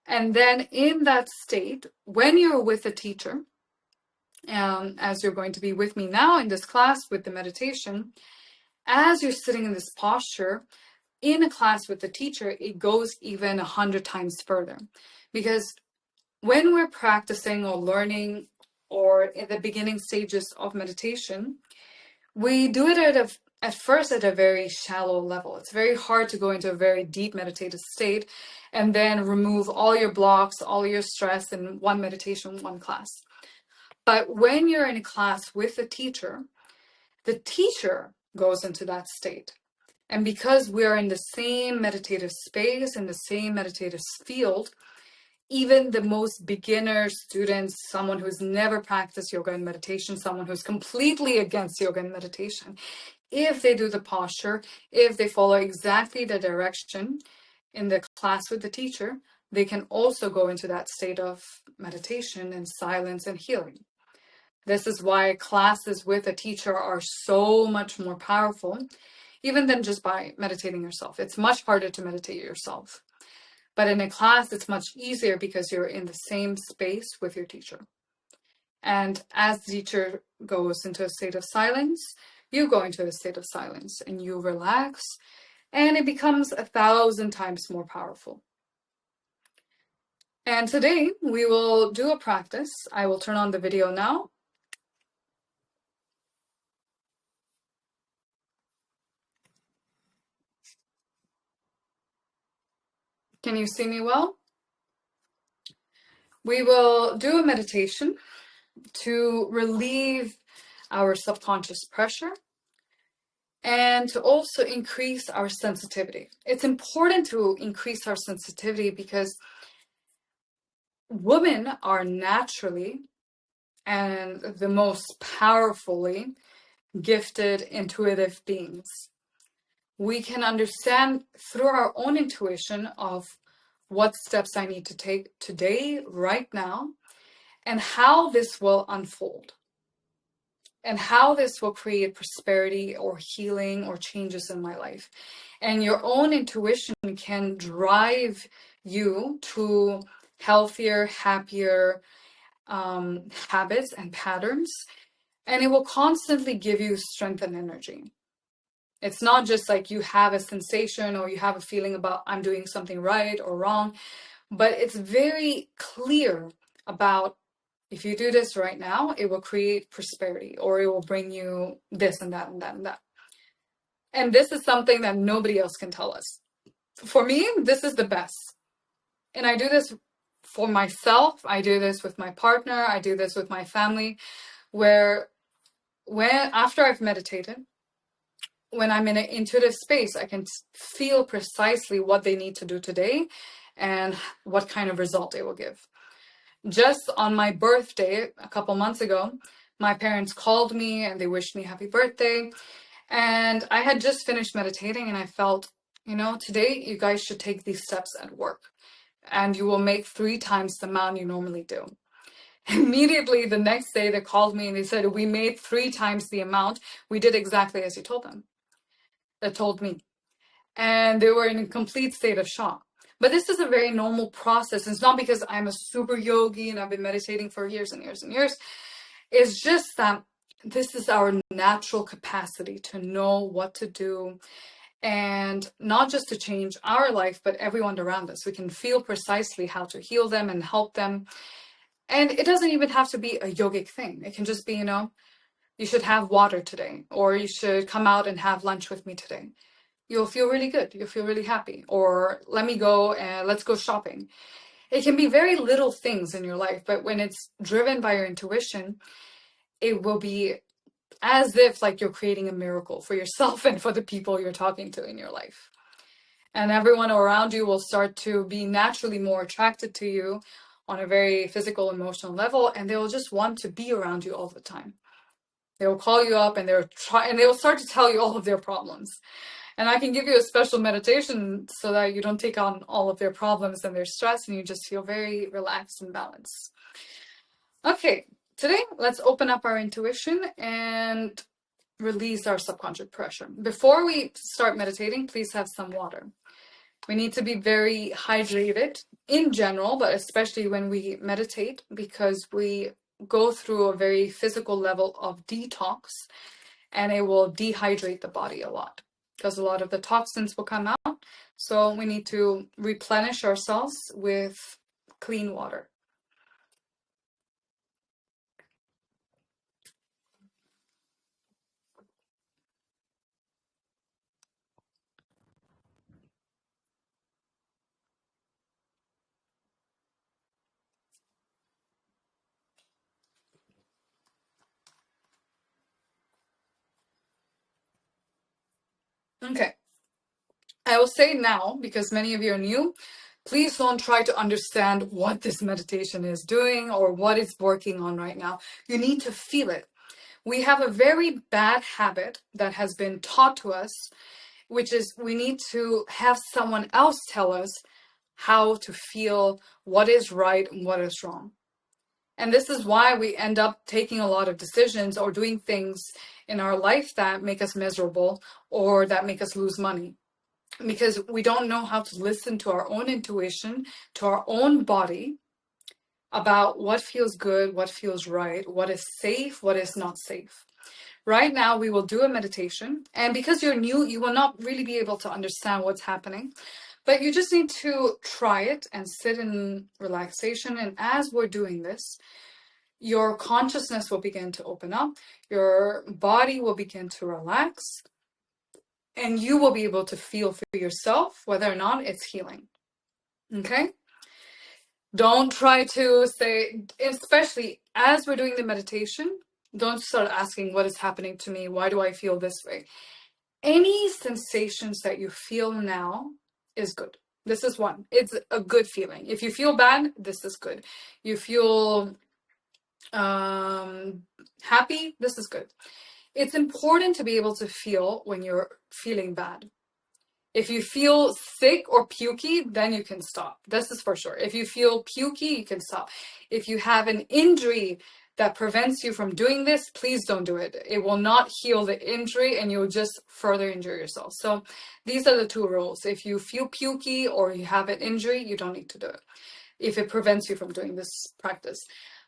And then in that state, when you're with a teacher, as you're going to be with me now in this class with the meditation, as you're sitting in this posture, in a class with the teacher, it goes even 100 times further. Because when we're practicing or learning or in the beginning stages of meditation, we do it at a at first at a very shallow level. It's very hard to go into a very deep meditative state and then remove all your blocks, all your stress in one meditation, one class. But when you're in a class with a teacher, the teacher goes into that state. And because we are in the same meditative space, in the same meditative field, even the most beginner students, someone who's never practiced yoga and meditation, someone who's completely against yoga and meditation, if they do the posture, if they follow exactly the direction in the class with the teacher, they can also go into that state of meditation and silence and healing. This is why classes with a teacher are so much more powerful, even than just by meditating yourself. It's much harder to meditate yourself. But in a class, it's much easier because you're in the same space with your teacher. And as the teacher goes into a state of silence, you go into a state of silence and you relax, and it becomes 1,000 times more powerful. And today we will do a practice. I will turn on the video now. Can you see me well? We will do a meditation to relieve our subconscious pressure and to also increase our sensitivity. It's important to increase our sensitivity because women are naturally and the most powerfully gifted intuitive beings. We can understand through our own intuition of what steps I need to take today, right now, and how this will unfold, and how this will create prosperity or healing or changes in my life. And your own intuition can drive you to healthier, happier habits and patterns, and it will constantly give you strength and energy. It's not just like you have a sensation or you have a feeling about I'm doing something right or wrong, but it's very clear about if you do this right now, it will create prosperity or it will bring you this and that and that and that. And this is something that nobody else can tell us. For me, this is the best. And I do this for myself. I do this with my partner. I do this with my family, where after I've meditated, when I'm in an intuitive space, I can feel precisely what they need to do today and what kind of result it will give. Just on my birthday, a couple months ago, my parents called me and they wished me happy birthday. And I had just finished meditating and I felt, today you guys should take these steps at work and you will make 3 times the amount you normally do. Immediately the next day they called me and they said, we made 3 times the amount. We did exactly as you told them. That told me. And they were in a complete state of shock. But this is a very normal process. It's not because I'm a super yogi and I've been meditating for years and years and years. It's just that this is our natural capacity to know what to do, and not just to change our life, but everyone around us. We can feel precisely how to heal them and help them. And it doesn't even have to be a yogic thing. It can just be, you should have water today, or you should come out and have lunch with me today. You'll feel really good. You'll feel really happy. Or let me go and let's go shopping. It can be very little things in your life, but when it's driven by your intuition, it will be as if like you're creating a miracle for yourself and for the people you're talking to in your life. And everyone around you will start to be naturally more attracted to you on a very physical, emotional level, and they will just want to be around you all the time. They will call you up and they will start to tell you all of their problems. And I can give you a special meditation so that you don't take on all of their problems and their stress and you just feel very relaxed and balanced. Okay, today let's open up our intuition and release our subconscious pressure. Before we start meditating, please have some water. We need to be very hydrated in general, but especially when we meditate, because we go through a very physical level of detox and it will dehydrate the body a lot because a lot of the toxins will come out. So we need to replenish ourselves with clean water. Okay. I will say now, because many of you are new, please don't try to understand what this meditation is doing or what it's working on right now. You need to feel it. We have a very bad habit that has been taught to us, which is we need to have someone else tell us how to feel, what is right and what is wrong. And this is why we end up taking a lot of decisions or doing things in our life that make us miserable or that make us lose money. Because we don't know how to listen to our own intuition, to our own body, about what feels good, what feels right, what is safe, what is not safe. Right now, we will do a meditation. And because you're new, you will not really be able to understand what's happening. But you just need to try it and sit in relaxation. And as we're doing this, your consciousness will begin to open up, your body will begin to relax, and you will be able to feel for yourself whether or not it's healing. Okay? Don't try to say, especially as we're doing the meditation, don't start asking what is happening to me, why do I feel this way? Any sensations that you feel now is good. This is one. It's a good feeling. If you feel bad, this is good. You feel happy, this is good. It's important to be able to feel when you're feeling bad. If you feel sick or pukey, then you can stop. This is for sure. If you feel pukey, you can stop. If you have an injury that prevents you from doing this, please don't do it. It will not heal the injury and you'll just further injure yourself. So these are the two rules. If you feel pukey or you have an injury, you don't need to do it if it prevents you from doing this practice.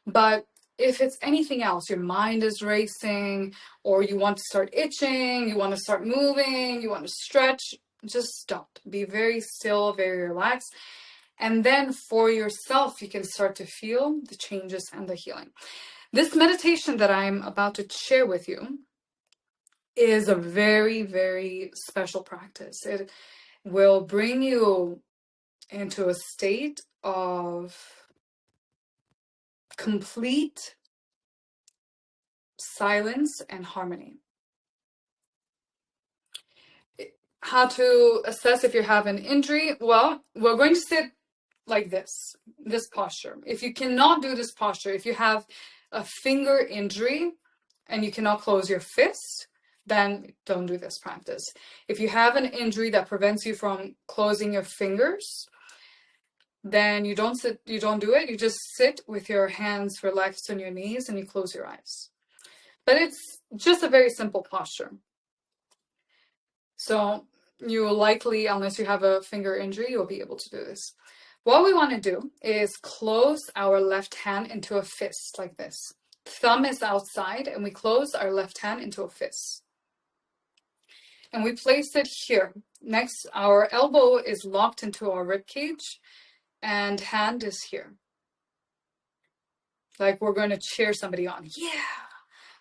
But if it's anything else, your mind is racing, or you want to start itching, you want to start moving, you want to stretch, just stop. Be very still, very relaxed. And then for yourself, you can start to feel the changes and the healing. This meditation that I'm about to share with you is a very, very special practice. It will bring you into a state of complete silence and harmony. How to assess if you have an injury? Well, we're going to sit like this posture. If you cannot do this posture, if you have a finger injury and you cannot close your fist, then don't do this practice. If you have an injury that prevents you from closing your fingers, then you don't do it. You just sit with your hands relaxed on your knees and you close your eyes. But it's just a very simple posture. So you will likely, unless you have a finger injury, you'll be able to do this. What we want to do is close our left hand into a fist like this. Thumb is outside and we close our left hand into a fist. And we place it here. Next, our elbow is locked into our rib cage and hand is here. Like we're going to cheer somebody on. Yeah.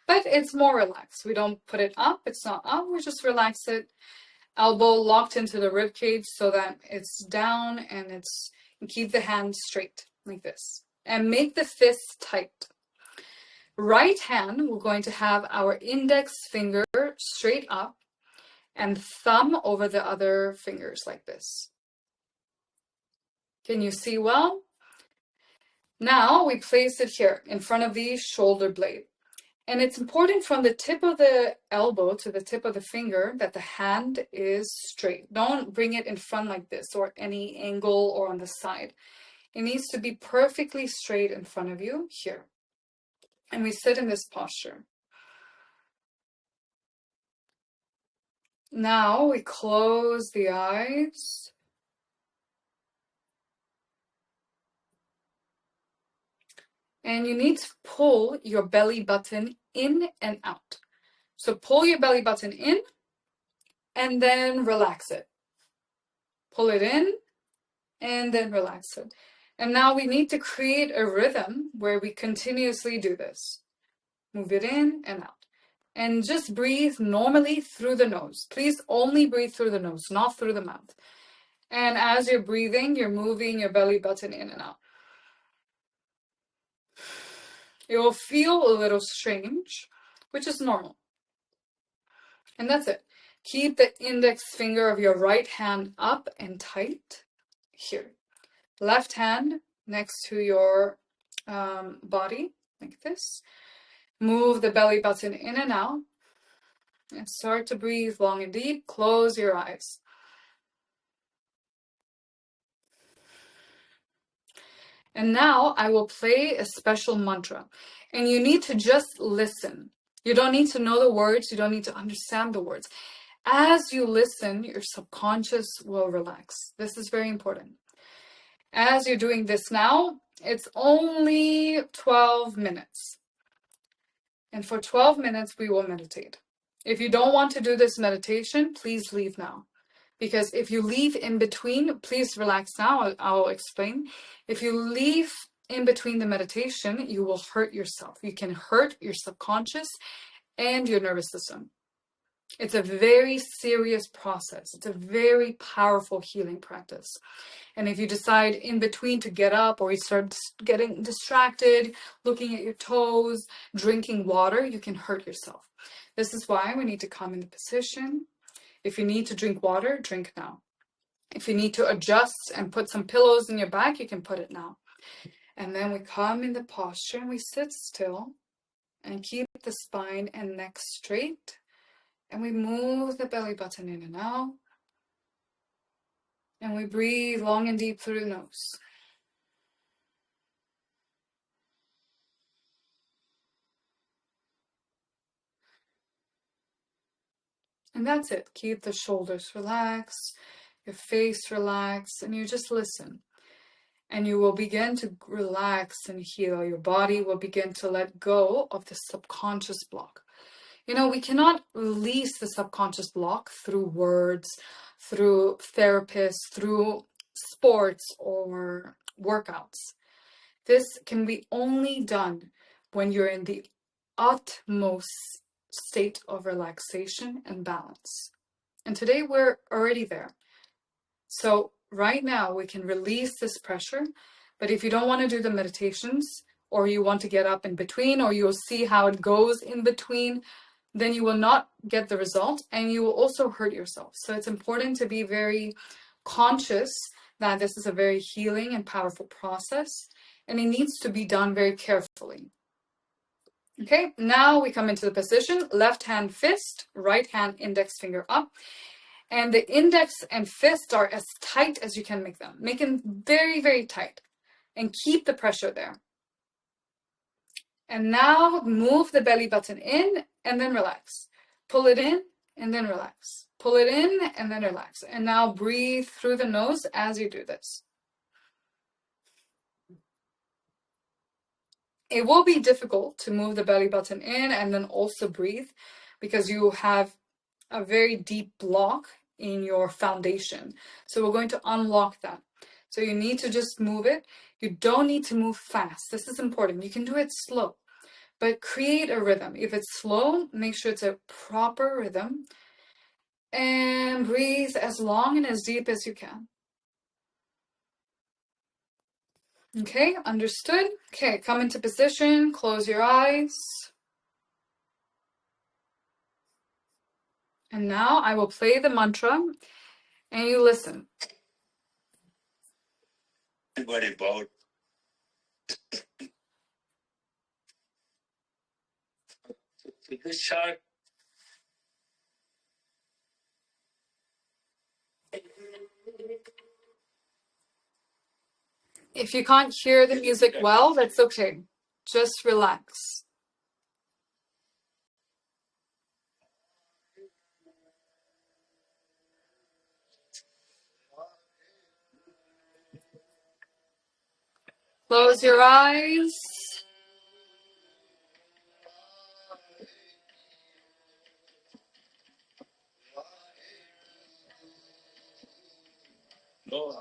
But it's more relaxed. We don't put it up. It's not up. We just relax it. Elbow locked into the rib cage so that it's down and keep the hand straight like this. And make the fist tight. Right hand, we're going to have our index finger straight up and thumb over the other fingers like this. Can you see well? Now we place it here in front of the shoulder blade. And it's important from the tip of the elbow to the tip of the finger that the hand is straight. Don't bring it in front like this or any angle or on the side. It needs to be perfectly straight in front of you here. And we sit in this posture. Now we close the eyes. And you need to pull your belly button in and out. So pull your belly button in and then relax it. Pull it in and then relax it. And now we need to create a rhythm where we continuously do this. Move it in and out. And just breathe normally through the nose. Please only breathe through the nose, not through the mouth. And as you're breathing, you're moving your belly button in and out. It will feel a little strange, which is normal. And that's it. Keep the index finger of your right hand up and tight. Here. Left hand next to your body, like this. Move the belly button in and out. And start to breathe long and deep. Close your eyes. And now I will play a special mantra. And you need to just listen. You don't need to know the words. You don't need to understand the words. As you listen, your subconscious will relax. This is very important. As you're doing this now, it's only 12 minutes. And for 12 minutes, we will meditate. If you don't want to do this meditation, please leave now. Because if you leave in between, please relax now, I'll explain. If you leave in between the meditation, you will hurt yourself. You can hurt your subconscious and your nervous system. It's a very serious process. It's a very powerful healing practice. And if you decide in between to get up, or you start getting distracted, looking at your toes, drinking water, you can hurt yourself. This is why we need to come in the position. If you need to drink water, drink now. If you need to adjust and put some pillows in your back, you can put it now. And then we come in the posture and we sit still and keep the spine and neck straight. And we move the belly button in and out. And we breathe long and deep through the nose. And that's it. Keep the shoulders relaxed, your face relaxed, and you just listen. And you will begin to relax and heal. Your body will begin to let go of the subconscious block. You know, we cannot release the subconscious block through words, through therapists, through sports or workouts. This can be only done when you're in the utmost state of relaxation and balance. And today we're already there. So right now we can release this pressure, but if you don't want to do the meditations, or you want to get up in between, or you'll see how it goes in between, then you will not get the result, and you will also hurt yourself. So it's important to be very conscious that this is a very healing and powerful process, and it needs to be done very carefully. Okay, now we come into the position, left hand fist, right hand index finger up. And the index and fist are as tight as you can make them. Make them very, very tight. And keep the pressure there. And now move the belly button in and then relax. Pull it in and then relax. Pull it in and then relax. And now breathe through the nose as you do this. It will be difficult to move the belly button in and then also breathe, because you have a very deep block in your foundation. So we're going to unlock that. So you need to just move it. You don't need to move fast. This is important. You can do it slow, but create a rhythm. If it's slow, make sure it's a proper rhythm. And breathe as long and as deep as you can. Okay, understood? Okay, come into position, close your eyes. And now I will play the mantra and you listen. What about? Take a shot. If you can't hear the music well, that's okay. Just relax. Close your eyes. No,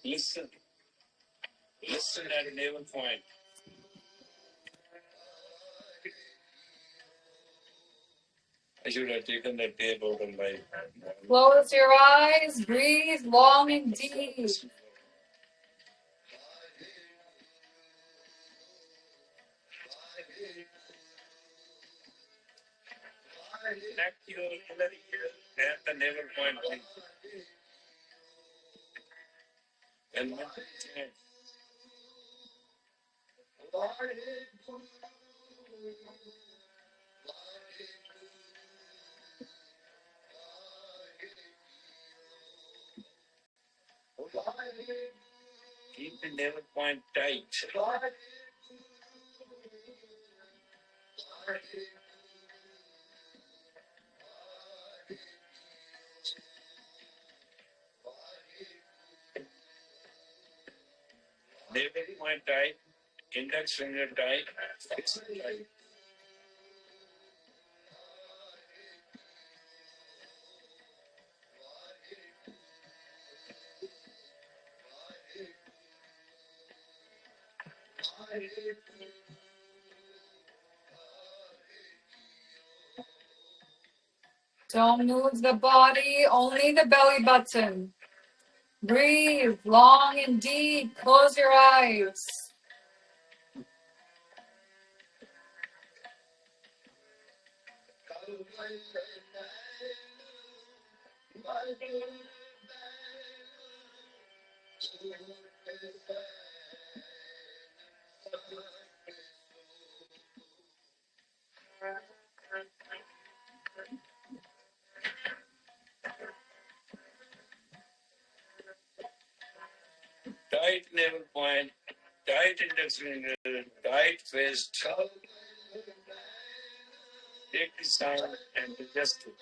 listen. Listen at a naval point. I should have taken that tape out of my hand. Close your eyes. Breathe long and deep. Connect your inner ear and the navel point. And keep the navel point tight. Navel point tight, index finger tight, fix it tight. Don't move the body, only the belly button. Breathe long and deep. Close your eyes. Tight navel point, tight index finger, tight fist. Take the sound and adjust it.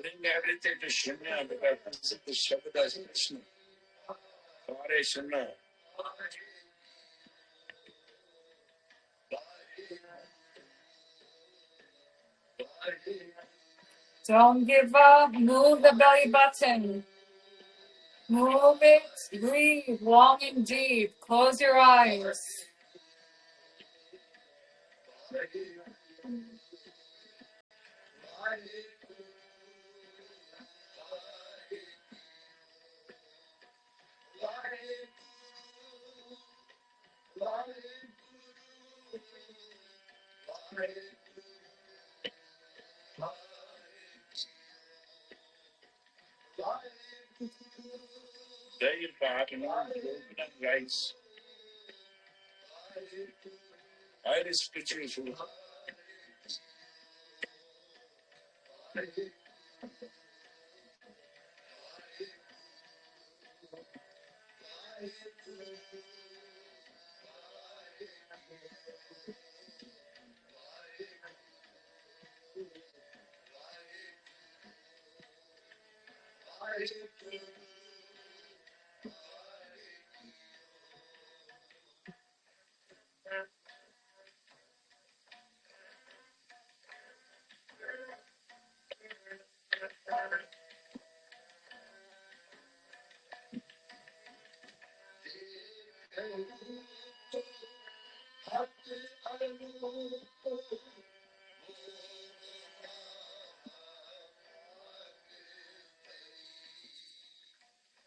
Bring everything to Shunya because this is the Shabda Krishna. Hare Shunya. Don't give up. Move the belly button. Move it. Breathe long and deep. Close your eyes. Very important, rights. Highly spiritual food.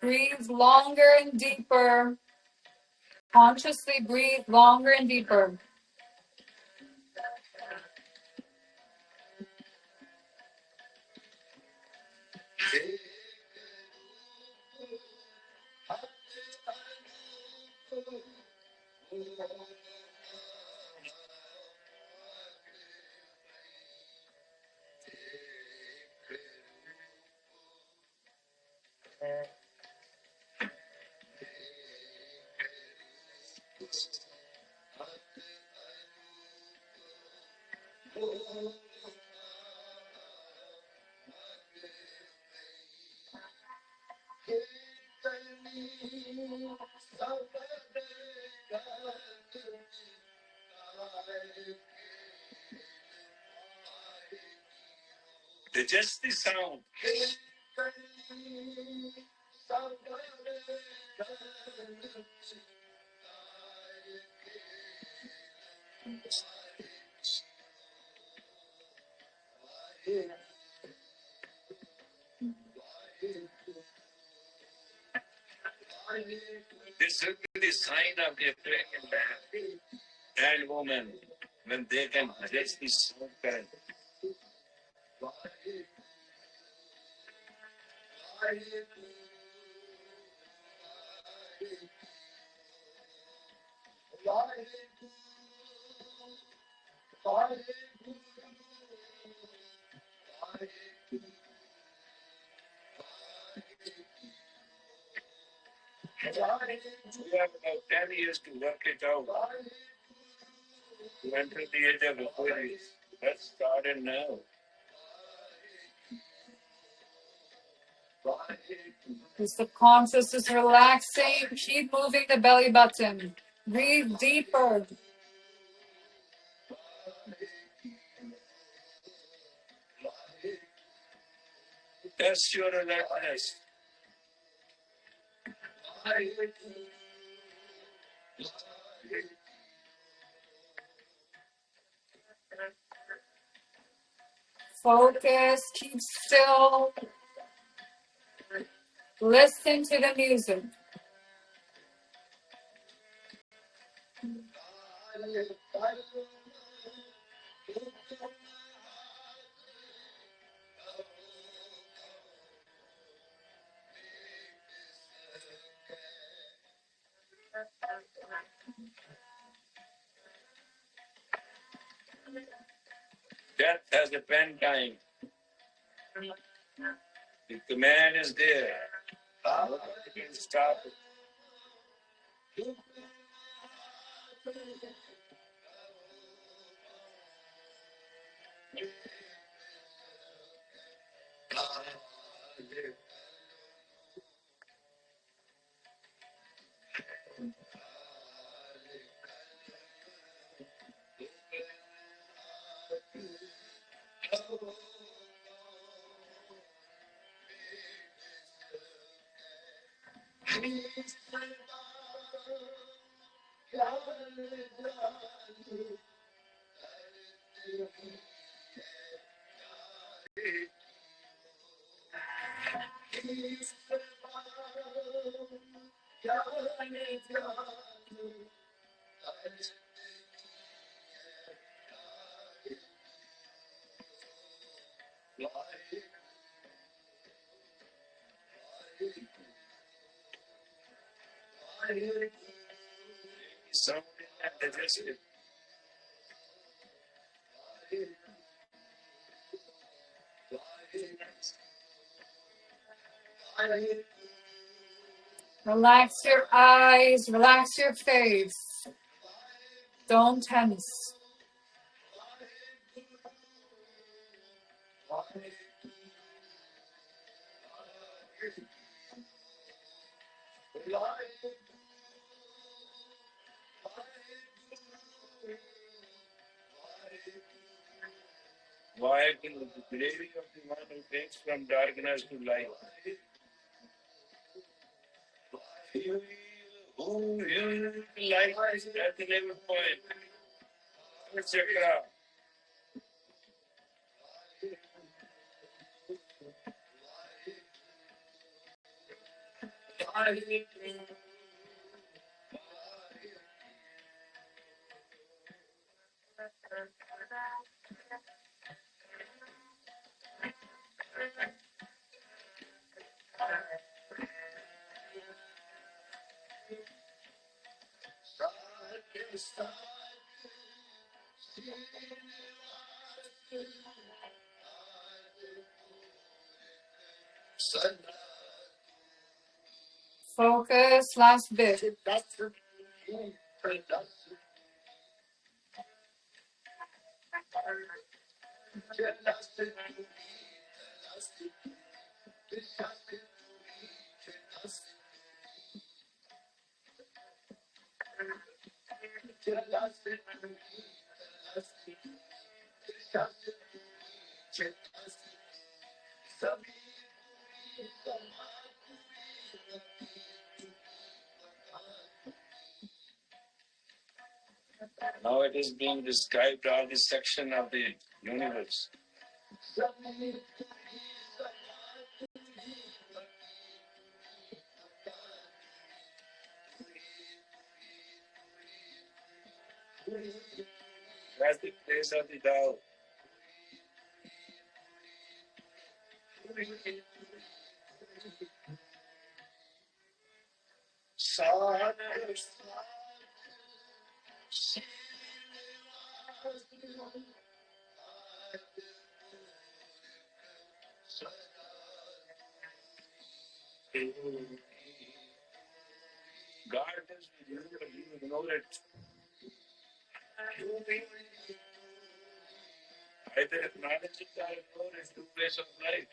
Breathe longer and deeper. Consciously breathe longer and deeper. Just the sound. This will be the sign of the pregnant man and woman when they can adjust the sound current. We have about 10 years to work it out. To enter the age of Aquarius. Let's start it now. The subconscious is relaxing. Keep moving the belly button. Breathe deeper. Test your alertness. Focus. Keep still. Listen to the music. Death has a pen time. The command is there. You can stop it. Sound and adjust it. Relax your eyes. Relax your face. Don't tense. Why the gravy of the one who takes from darkness to light? Who you light at the level point? Chakra. Focus. Last bit. Now it is being described all this section of the universe. That's the place of the Tao. God is with you, but you ignore it. Either acknowledge it or ignore it, two ways of life.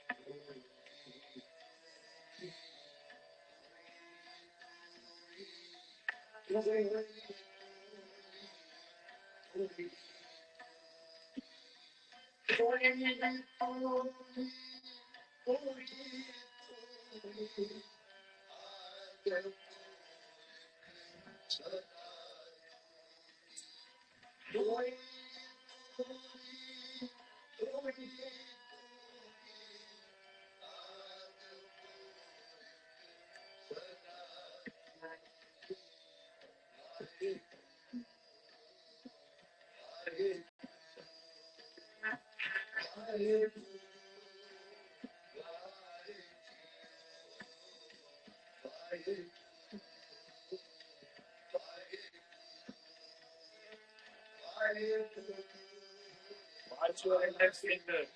Watch your index finger.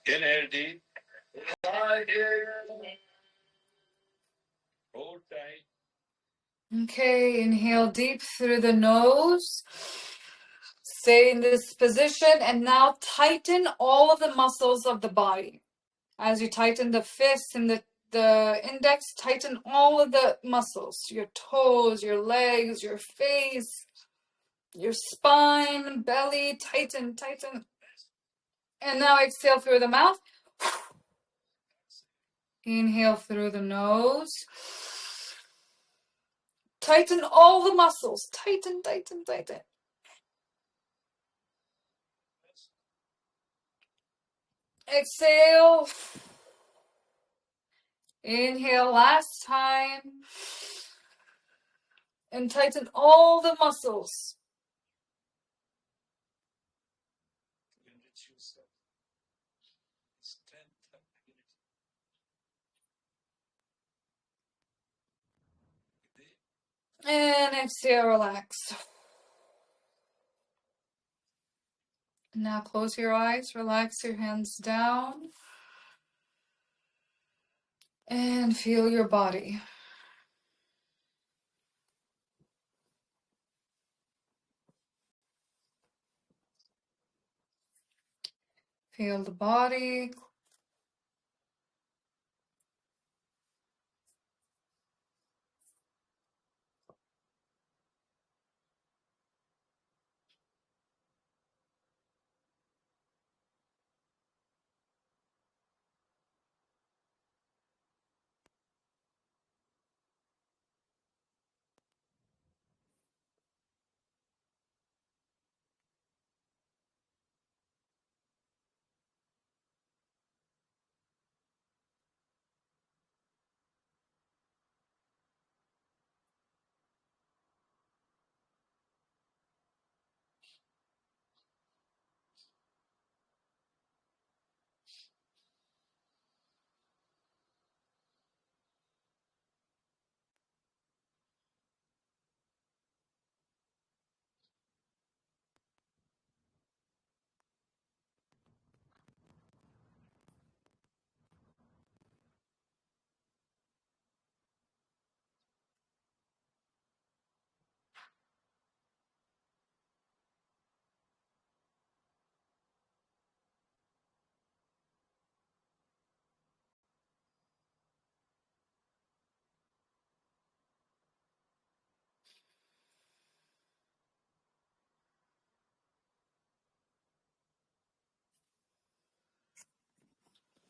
Inhale deep. Hold tight. Okay, inhale deep through the nose. Stay in this position and now tighten all of the muscles of the body. As you tighten the fist and the index, tighten all of the muscles. Your toes, your legs, your face, your spine, belly, tighten, tighten. And now exhale through the mouth. Inhale through the nose. Tighten all the muscles. Tighten, tighten, tighten. Exhale. Inhale last time. And tighten all the muscles. And exhale, relax. Now close your eyes, relax your hands down, and feel your body. Feel the body.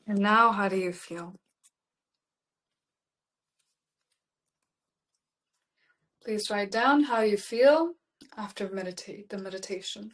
And now, how do you feel? Please write down how you feel after the meditation.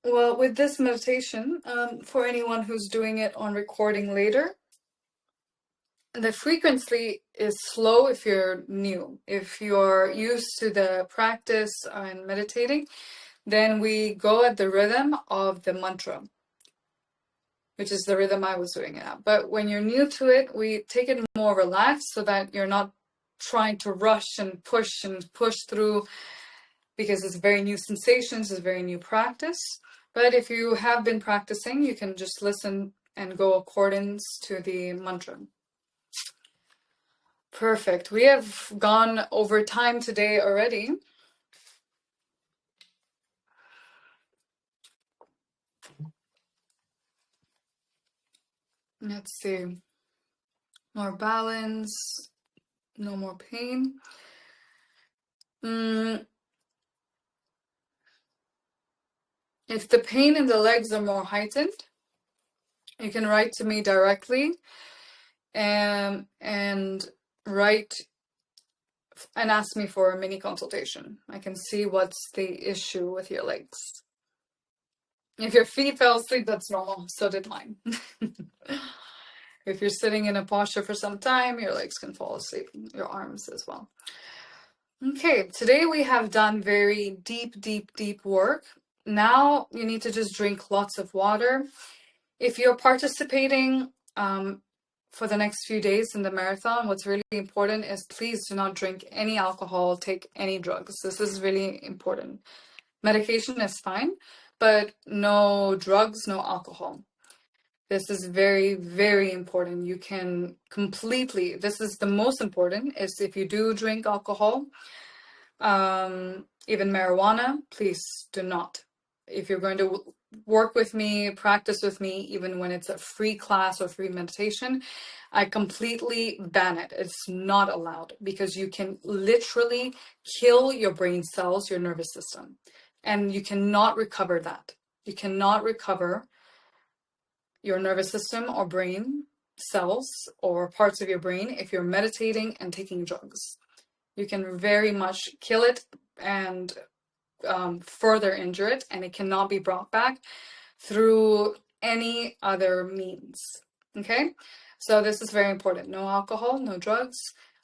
Well, with this meditation, for anyone who's doing it on recording later, the frequency is slow if you're new. If you're used to the practice and meditating, then we go at the rhythm of the mantra, which is the rhythm I was doing it at. But when you're new to it, we take it more relaxed so that you're not trying to rush and push through, because it's very new sensations, it's very new practice. But if you have been practicing, you can just listen and go accordance to the mantra. Perfect. We have gone over time today already. Let's see. More balance, no more pain. If the pain in the legs are more heightened, you can write to me directly and write and ask me for a mini consultation. I can see what's the issue with your legs. If your feet fell asleep, that's normal. So did mine. If you're sitting in a posture for some time, your legs can fall asleep, your arms as well. Okay, today we have done very deep work. Now you need to just drink lots of water. If you're participating for the next few days in the marathon, what's really important is please do not drink any alcohol, take any drugs. This is really important. Medication is fine, but no drugs, no alcohol. This is very important. You can completely, this is the most important, is if you do drink alcohol, even marijuana, please do not. If you're going to work with me, practice with me, even when it's a free class or free meditation, I completely ban it. It's not allowed, because you can literally kill your brain cells, your nervous system, and you cannot recover that. You cannot recover your nervous system or brain cells or parts of your brain if you're meditating and taking drugs. You can very much kill it and further injure it, and it cannot be brought back through any other means. Okay, so this is very important. No alcohol, no drugs.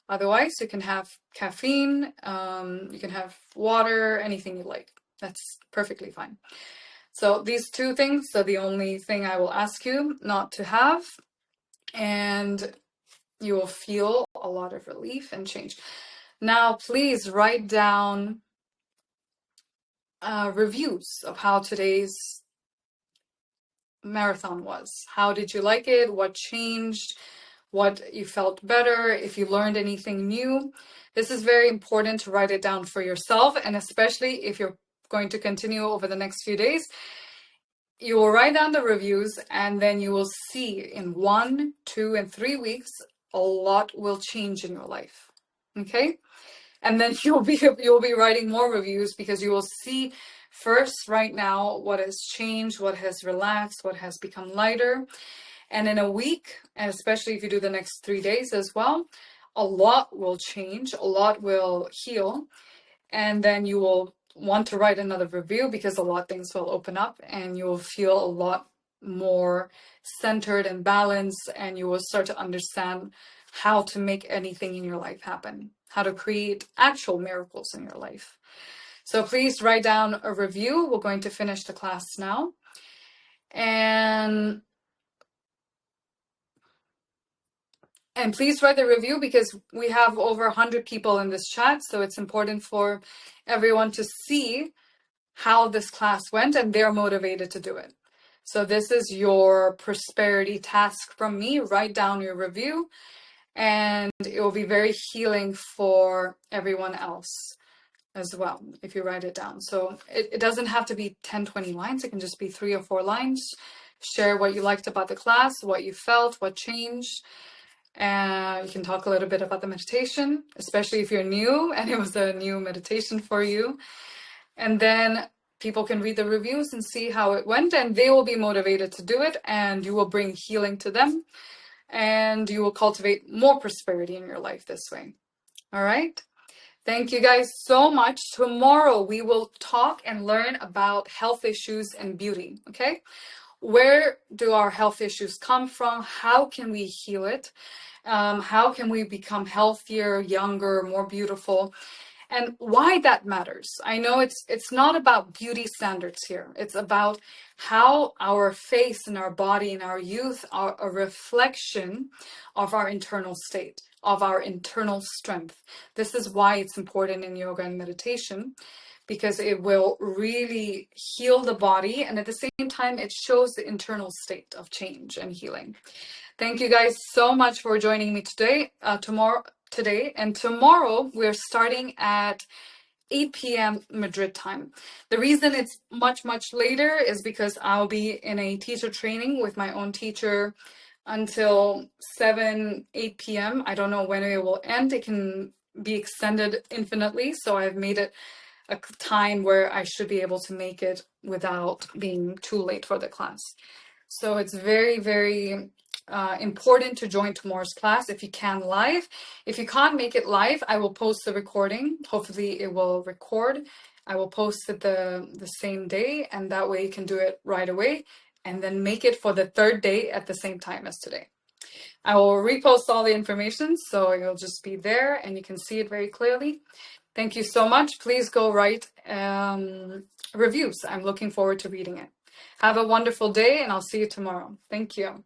Otherwise, you can have caffeine, you can have water, anything you like. That's perfectly fine. So these two things are the only thing I will ask you not to have, and you will feel a lot of relief and change. Now, please write down reviews of how today's marathon was. How did you like it? What changed? What you felt better? If you learned anything new? This is very important to write it down for yourself, and especially if you're going to continue over the next few days, you will write down the reviews, and then you will see in 1, 2, and 3 weeks, a lot will change in your life. Okay? And then you'll be writing more reviews, because you will see first right now what has changed, what has relaxed, what has become lighter. And in a week, and especially if you do the next 3 days as well, a lot will change, a lot will heal. And then you will want to write another review, because a lot of things will open up and you will feel a lot more centered and balanced, and you will start to understand how to make anything in your life happen, how to create actual miracles in your life. So please write down a review. We're going to finish the class now. And please write the review, because we have over 100 people in this chat, so it's important for everyone to see how this class went, and they're motivated to do it. So this is your prosperity task from me. Write down your review, and it will be very healing for everyone else. as well if you write it down. So it doesn't have to be 10, 20 lines. It can just be 3 or 4 lines. Share what you liked about the class, what you felt, what changed. And you can talk a little bit about the meditation, especially if you're new and it was a new meditation for you. And then people can read the reviews and see how it went, and they will be motivated to do it, and you will bring healing to them, and you will cultivate more prosperity in your life this way. All right. Thank you guys so much. Tomorrow we will talk and learn about health issues and beauty. Okay. Where do our health issues come from? How can we heal it? How can we become healthier, younger, more beautiful? And why that matters. I know it's not about beauty standards here. It's about how our face and our body and our youth are a reflection of our internal state, of our internal strength. This is why it's important in yoga and meditation, because it will really heal the body, and at the same time it shows the internal state of change and healing. Thank you guys so much for joining me today. Tomorrow we're starting at 8 p.m. Madrid time. The reason it's much later is because I'll be in a teacher training with my own teacher until 8 p.m. I don't know when it will end. It can be extended infinitely, so I've made it a time where I should be able to make it without being too late for the class. So it's very important to join tomorrow's class if you can live. If you can't make it live, I will post the recording. Hopefully it will record. I will post it the same day, and that way you can do it right away and then make it for the 3rd day at the same time as today. I will repost all the information, so it'll just be there and you can see it very clearly. Thank you so much. Please go write reviews. I'm looking forward to reading it. Have a wonderful day, and I'll see you tomorrow. Thank you.